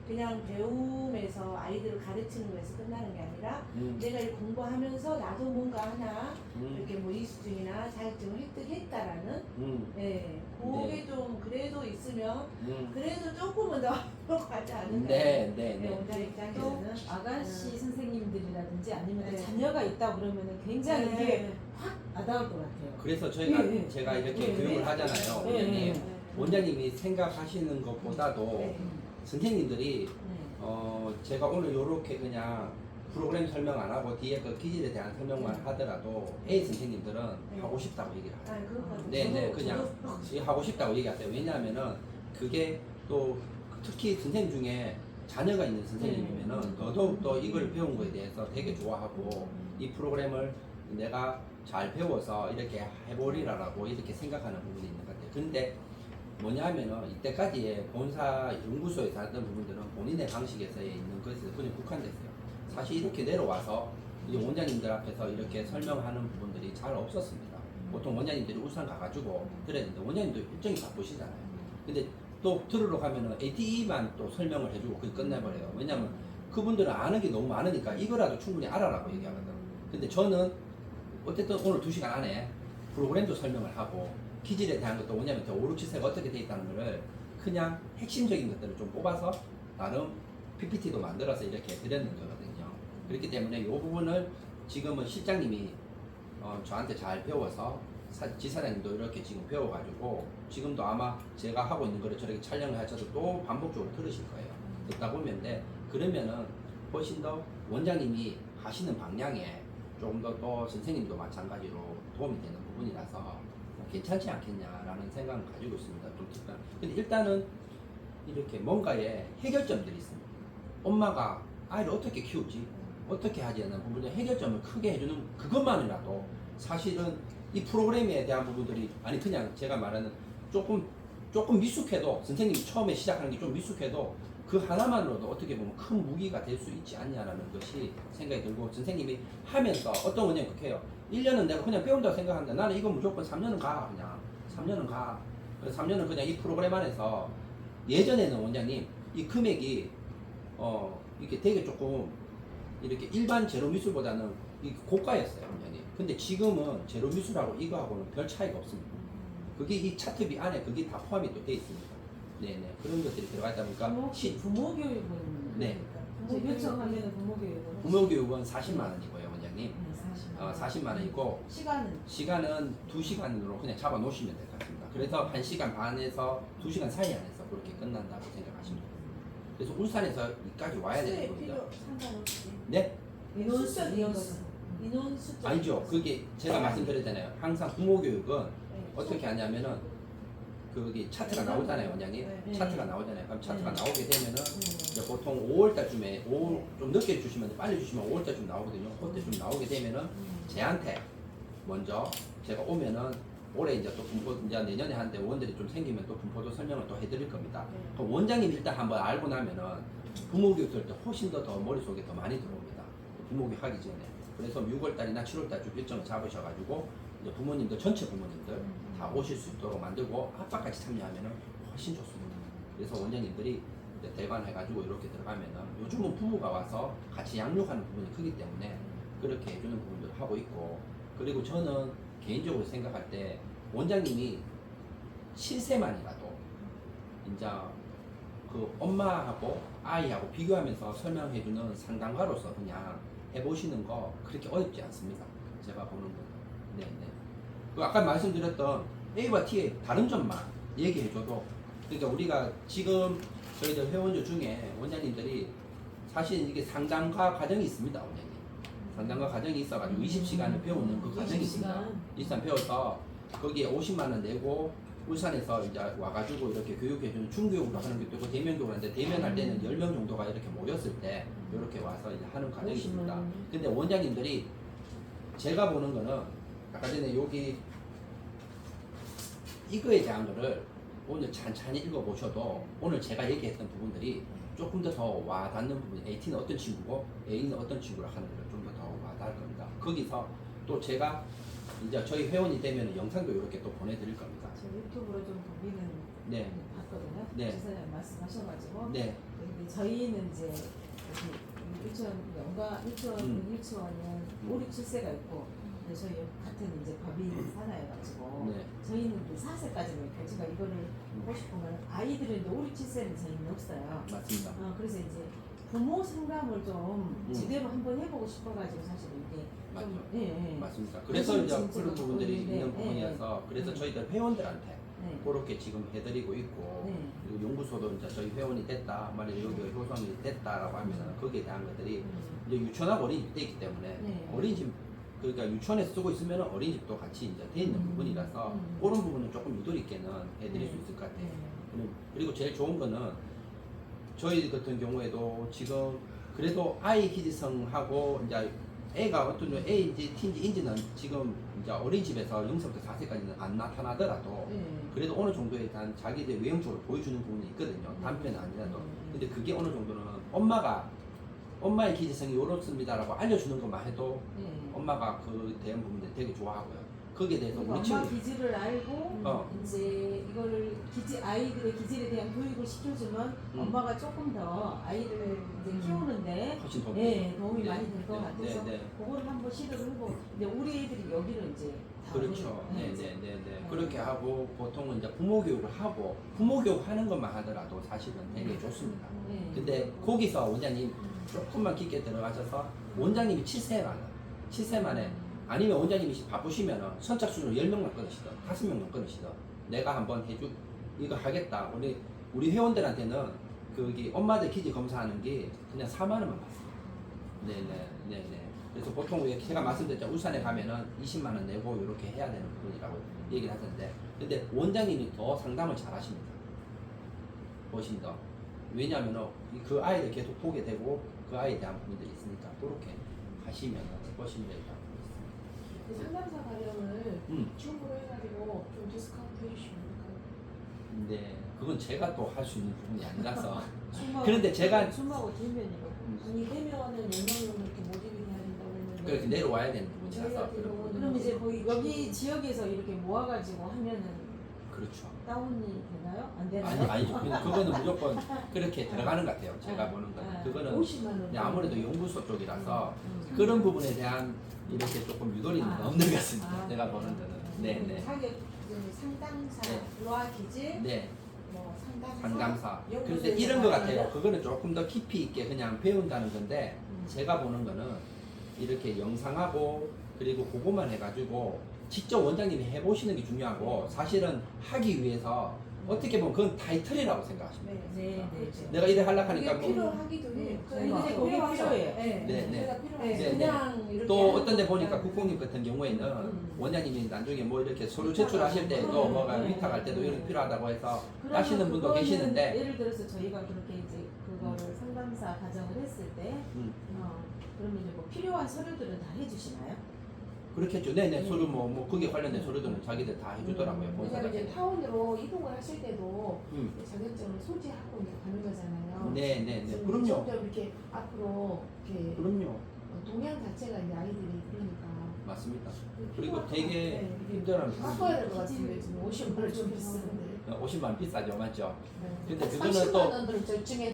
그냥 배움에서 아이들을 가르치는 거에서 끝나는 게 아니라 내가 이 공부하면서 나도 뭔가 하나 이렇게 뭐 이수증이나 자격증을 획득했다라는 그게 좀 그래도 있으면 그래도 조금은 더 앞으로 가지 않을까. 네. 원장 또 입장에서는 아가씨 선생님들이라든지 아니면 네. 자녀가 있다 그러면은 굉장히 이게 네. 확 와닿을 것 같아요. 그래서 저희가 예, 예. 제가 이렇게 예, 교육을 예. 하잖아요, 예, 원장님. 예. 원장님이 생각하시는 것보다도 네. 선생님들이 제가 오늘 이렇게 그냥 프로그램 설명 안 하고 뒤에 그 기질에 대한 설명만 하더라도 A 선생님들은 네. 하고 싶다고 얘기를 하죠. 그렇거든요. 네, 그냥 하고 싶다고 얘기하세요. 왜냐하면은 그게 또 특히 선생님 중에 자녀가 있는 선생님이면은 더더욱 더 이걸 배운 거에 대해서 되게 좋아하고 이 프로그램을 내가 잘 배워서 이렇게 해보리라고 이렇게 생각하는 부분이 있는 것 같아요. 근데 뭐냐 하면은 이때까지의 본사 연구소에서 하던 부분들은 본인의 방식에서 있는 것에 그냥 국한됐어요. 사실 이렇게 내려와서 이 원장님들 앞에서 이렇게 설명하는 부분들이 잘 없었습니다. 보통 원장님들이 울산 가가지고 들어야 되는데 원장님도 일정이 바쁘시잖아요. 근데 또 들으러 가면은 ATE만 또 설명을 해주고 그게 끝내버려요. 왜냐면 그분들은 아는 게 너무 많으니까 이거라도 충분히 알아라고 얘기하거든. 근데 저는 어쨌든 오늘 2시간 안에 프로그램도 설명을 하고 기질에 대한 것도 뭐냐면 5, 6, 7세가 어떻게 돼 있다는 거를 그냥 핵심적인 것들을 좀 뽑아서 나름 PPT도 만들어서 이렇게 드렸는 거거든요. 그렇기 때문에 이 부분을 지금은 실장님이 저한테 잘 배워서 지사장님도 이렇게 지금 배워가지고 지금도 아마 제가 하고 있는 거를 저렇게 촬영을 하셔서 또 반복적으로 들으실 거예요. 듣다 보면 그러면은 훨씬 더 원장님이 하시는 방향에 조금 더 또 선생님도 마찬가지로 도움이 되는 부분이라서 괜찮지 않겠냐라는 생각을 가지고 있습니다. 좀 특별. 근데 일단은 이렇게 뭔가의 해결점들이 있습니다. 엄마가 아이를 어떻게 키우지? 어떻게 하지? 하는 부분에 해결점을 크게 해주는 그것만이라도 사실은 이 프로그램에 대한 부분들이 아니 그냥 제가 말하는 조금 미숙해도 선생님이 처음에 시작하는 게 좀 미숙해도 그 하나만으로도 어떻게 보면 큰 무기가 될 수 있지 않냐라는 것이 생각이 들고 선생님이 하면서 어떤 원장이 그렇게 해요. 1년은 내가 그냥 배운다고 생각한다. 나는 이거 무조건 3년은 가 그냥 3년은 가. 그래서 3년은 그냥 이 프로그램 안에서 예전에는 원장님 이 금액이 이게 되게 조금 이렇게 일반 제로 미술보다는 이 고가였어요 원장님. 근데 지금은 제로 미술하고 이거하고는 별 차이가 없습니다. 그게 이 차트비 안에 그게 다 포함이 또 돼 있습니다. 네네 그런 것들이 들어가 있다 보니까 혹시 부모 교육은 네. 부모 요청하면 부모 교육은 부모 교육은 40만 원이고요 원장님. 40만 40만 원이고 시간은 2시간으로 그냥 잡아 놓으시면 될 것 같습니다. 그래서 1시간 반에서 2시간 사이 안에서 그렇게 끝난다고 생각하시면 됩니다. 그래서 울산에서 여기까지 와야 되는 수에 겁니다. 필요 상관없이 네? 인원 숫자 아니죠. 그게 제가 말씀드렸잖아요. 항상 부모 교육은 네. 어떻게 하냐면은 그게 차트가 나오잖아요, 원장님. 네. 차트가 나오잖아요. 그럼 차트가 네. 나오게 되면은 이제 보통 5월달쯤에 좀 늦게 주시면 빨리 주시면 5월달쯤 나오거든요. 그때쯤 나오게 되면은 제한테 먼저 제가 오면은 올해 이제 또 분포 이제 내년에 한때 원들이 좀 생기면 또 분포도 설명을 또 해드릴 겁니다. 네. 그럼 원장님 일단 한번 알고 나면은 부모 교육 들을 때 훨씬 더 머릿속에 더 많이 들어옵니다. 부모 교육 하기 전에. 그래서 6월달이나 7월달 좀 일정을 잡으셔가지고 이제 부모님들 전체 부모님들 다 오실 수 있도록 만들고 아빠까지 참여하면 훨씬 좋습니다. 그래서 원장님들이 이제 대관해가지고 이렇게 들어가면은 요즘은 부부가 와서 같이 양육하는 부분이 크기 때문에 그렇게 해주는 부분들을 하고 있고, 그리고 저는 개인적으로 생각할 때 원장님이 7세만이라도 이제 그 엄마하고 아이하고 비교하면서 설명해주는 상담가로서 그냥 해보시는 거 그렇게 어렵지 않습니다. 제가 보는 거. 네네. 그 아까 말씀드렸던 A와 T의 다른 점만 얘기해줘도, 그러니까 우리가 지금 저희들 회원들 중에 원장님들이 사실 이게 상담가 과정이 있습니다, 원장님. 상담가 과정이 있어가지고 20시간을 배우는 그 과정이 있습니다. 20시간 배워서 거기에 50만 원 내고 울산에서 이제 와가지고 이렇게 교육해주는 중교육으로 하는 게 있고 대면교육을 하는데, 대면할 때는 10명 정도가 이렇게 모였을 때 이렇게 와서 이제 하는 과정이 있습니다. 근데 원장님들이 제가 보는 거는 아까 전에 여기 이거에 대한 거를 오늘 찬찬히 읽어보셔도 오늘 제가 얘기했던 부분들이 조금 더 와닿는 부분이, AT는 어떤 친구고 A는 어떤 친구를 하는 걸 좀 더 와닿을 겁니다. 거기서 또 제가 이제 저희 회원이 되면 영상도 이렇게 또 보내드릴 겁니다. 저 유튜브로 좀 보기는 네. 봤거든요. 네. 지사님 말씀하셔가지고. 네. 근데 저희는 이제 유치원은 5, 6, 7세가 있고, 근데 저희 같은 이제 법인 산하여가지고 네. 저희는 그 4세까지는 제가 이거를 보고 싶으면 아이들은 이제 5, 6, 7세는 저희는 없어요. 맞습니다. 그래서 이제 부모 상담을 좀 음. 제대로 한번 해보고 싶어가지고 사실 이게 맞죠. 좀 예. 맞습니다. 그래서 이제 진짜 그런 부분들이 보이는데, 있는 부분이어서 그래서 네. 저희들 회원들한테 네. 그렇게 지금 해드리고 있고, 네. 그리고 연구소도 이제 저희 회원이 됐다, 만약에 여기 효성이 됐다라고 하면은 거기에 대한 것들이 이제 유치원하고 어린이집이 있기 때문에 네. 어린이집, 그러니까 유치원에서 쓰고 있으면 어린이집도 같이 이제 돼 있는 부분이라서 그런 부분은 조금 유도리 있게는 해드릴 수 있을 것 같아요. 그리고 제일 좋은 거는 저희 같은 경우에도 지금 그래도 아이 기지성하고 이제 애가 어떤 A인지 T인지 인지는 지금 이제 어린이집에서 0세부터 4세까지는 안 나타나더라도 그래도 어느 정도에 대한 자기들 외형적으로 보여주는 부분이 있거든요. 단편은 아니라도. 근데 그게 어느 정도는 엄마의 기지성이 이렇습니다라고 알려주는 것만 해도 엄마가 그 대한 부분들 되게 좋아하고요. 거기에 대해서 우리 엄마 친구 기질을 알고 이제 이거를 아이들의 기질에 대한 교육을 시켜주면 엄마가 조금 더 아이를 이제 키우는데 훨씬 도움이 도움이 네, 많이 될 것 네, 같아서 네, 네. 그거를 한번 시도를 해보고, 근데 우리 애들이 여기를 이제 다 그렇죠. 오거든요. 네네네네. 그렇게 하고 보통은 이제 부모 교육을 하고 부모 교육 하는 것만 하더라도 사실은 되게 좋습니다. 네. 근데 거기서 원장님 조금만 깊게 들어가셔서 원장님이 7세 만에 아니면 원장님이 바쁘시면은 선착순으로 10명만 끊으시든 5명만 끊으시든 내가 한번 이거 하겠다. 우리 회원들한테는 거기 엄마들 기지 검사하는 게 그냥 4만 원만 받습니다. 네네. 그래서 보통 제가 말씀드렸죠. 울산에 가면은 20만 원 내고 이렇게 해야 되는 부분이라고 얘기를 하던데, 근데 원장님이 더 상담을 잘 하십니다. 훨씬 더. 왜냐하면 그 아이를 계속 보게 되고 그 아이에 대한 부분들이 있으니까 그렇게 하시면 훨씬 더 있다고 그 상담사 가격을 있습니다. 줌으로 해가지고 좀 디스카운트 해주시면 네, 그건 제가 또 할 수 있는 부분이 아니라서. 숨하고 그런데 제가 숨하고 뒷면이로 아니 되면은 10명으로 이렇게 모집이 돼야 된다고 했는데 그렇게 내려와야 되는 부분이라서 저희 같은 그런 경우는 그럼 이제 거기 여기 지역에서 이렇게 모아가지고 하면은 그렇죠. 다운이 되나요? 안 되나요? 아니죠. 그거는 무조건 그렇게 들어가는 것 같아요. 제가 보는 건. 그거는 50만 원. 네, 아무래도 연구소 쪽이라서 음. 그런 부분에 대한 이렇게 조금 유도리는 아. 없는 것 같습니다. 아, 제가 보는 거는. 네네. 자격 상담사, 네. 로아 기질, 네, 뭐 상담사. 연구소에서 그래서 이런 것 같아요. 말하는 그거는 조금 더 깊이 있게 그냥 배운다는 건데, 제가 보는 거는 이렇게 영상하고 그리고 그거만 해가지고 직접 원장님이 해보시는 게 중요하고, 사실은 하기 위해서 어떻게 보면 그건 타이틀이라고 생각하시면 돼요. 네. 내가 이래 하려고 그게 하니까 뭐 필요하기도 해요. 네, 근데 그게 필요해요. 네. 네, 네. 제가 네, 필요하죠. 네, 그냥 이렇게 또 하는 어떤 데 보니까 것보다는 국공립 같은 경우에는 원장님이 나중에 뭐 이렇게 서류 위탁 제출하실 때도 네, 뭐가 네, 위탁할 때도 네. 이렇게 필요하다고 해서 그러면 하시는 분도 그거는 계시는데, 예를 들어서 저희가 그렇게 이제 그거를 상담사 가정을 했을 때 그러면 이제 뭐 필요한 서류들은 다 해주시나요? 그렇겠죠. 네네. 서류 뭐 거기에 관련된 서류들은 자기들 다 해주더라고요. 왜냐면 본사가. 이제 타운으로 이동을 하실 때도 음. 자격증을 소지하고 이제 가는 거잖아요. 네네네. 그래서 그럼요. 점점 이렇게 앞으로 이렇게 그럼요. 동향 자체가 이제 아이들이 그러니까 맞습니다. 그리고 되게 네. 힘들어하는 바꿔야 될 것 같은데 지금 50만 원좀 비싼데. 50만 원 비싸죠, 맞죠? 네. 근데 그거는 30만 또 원들 절충해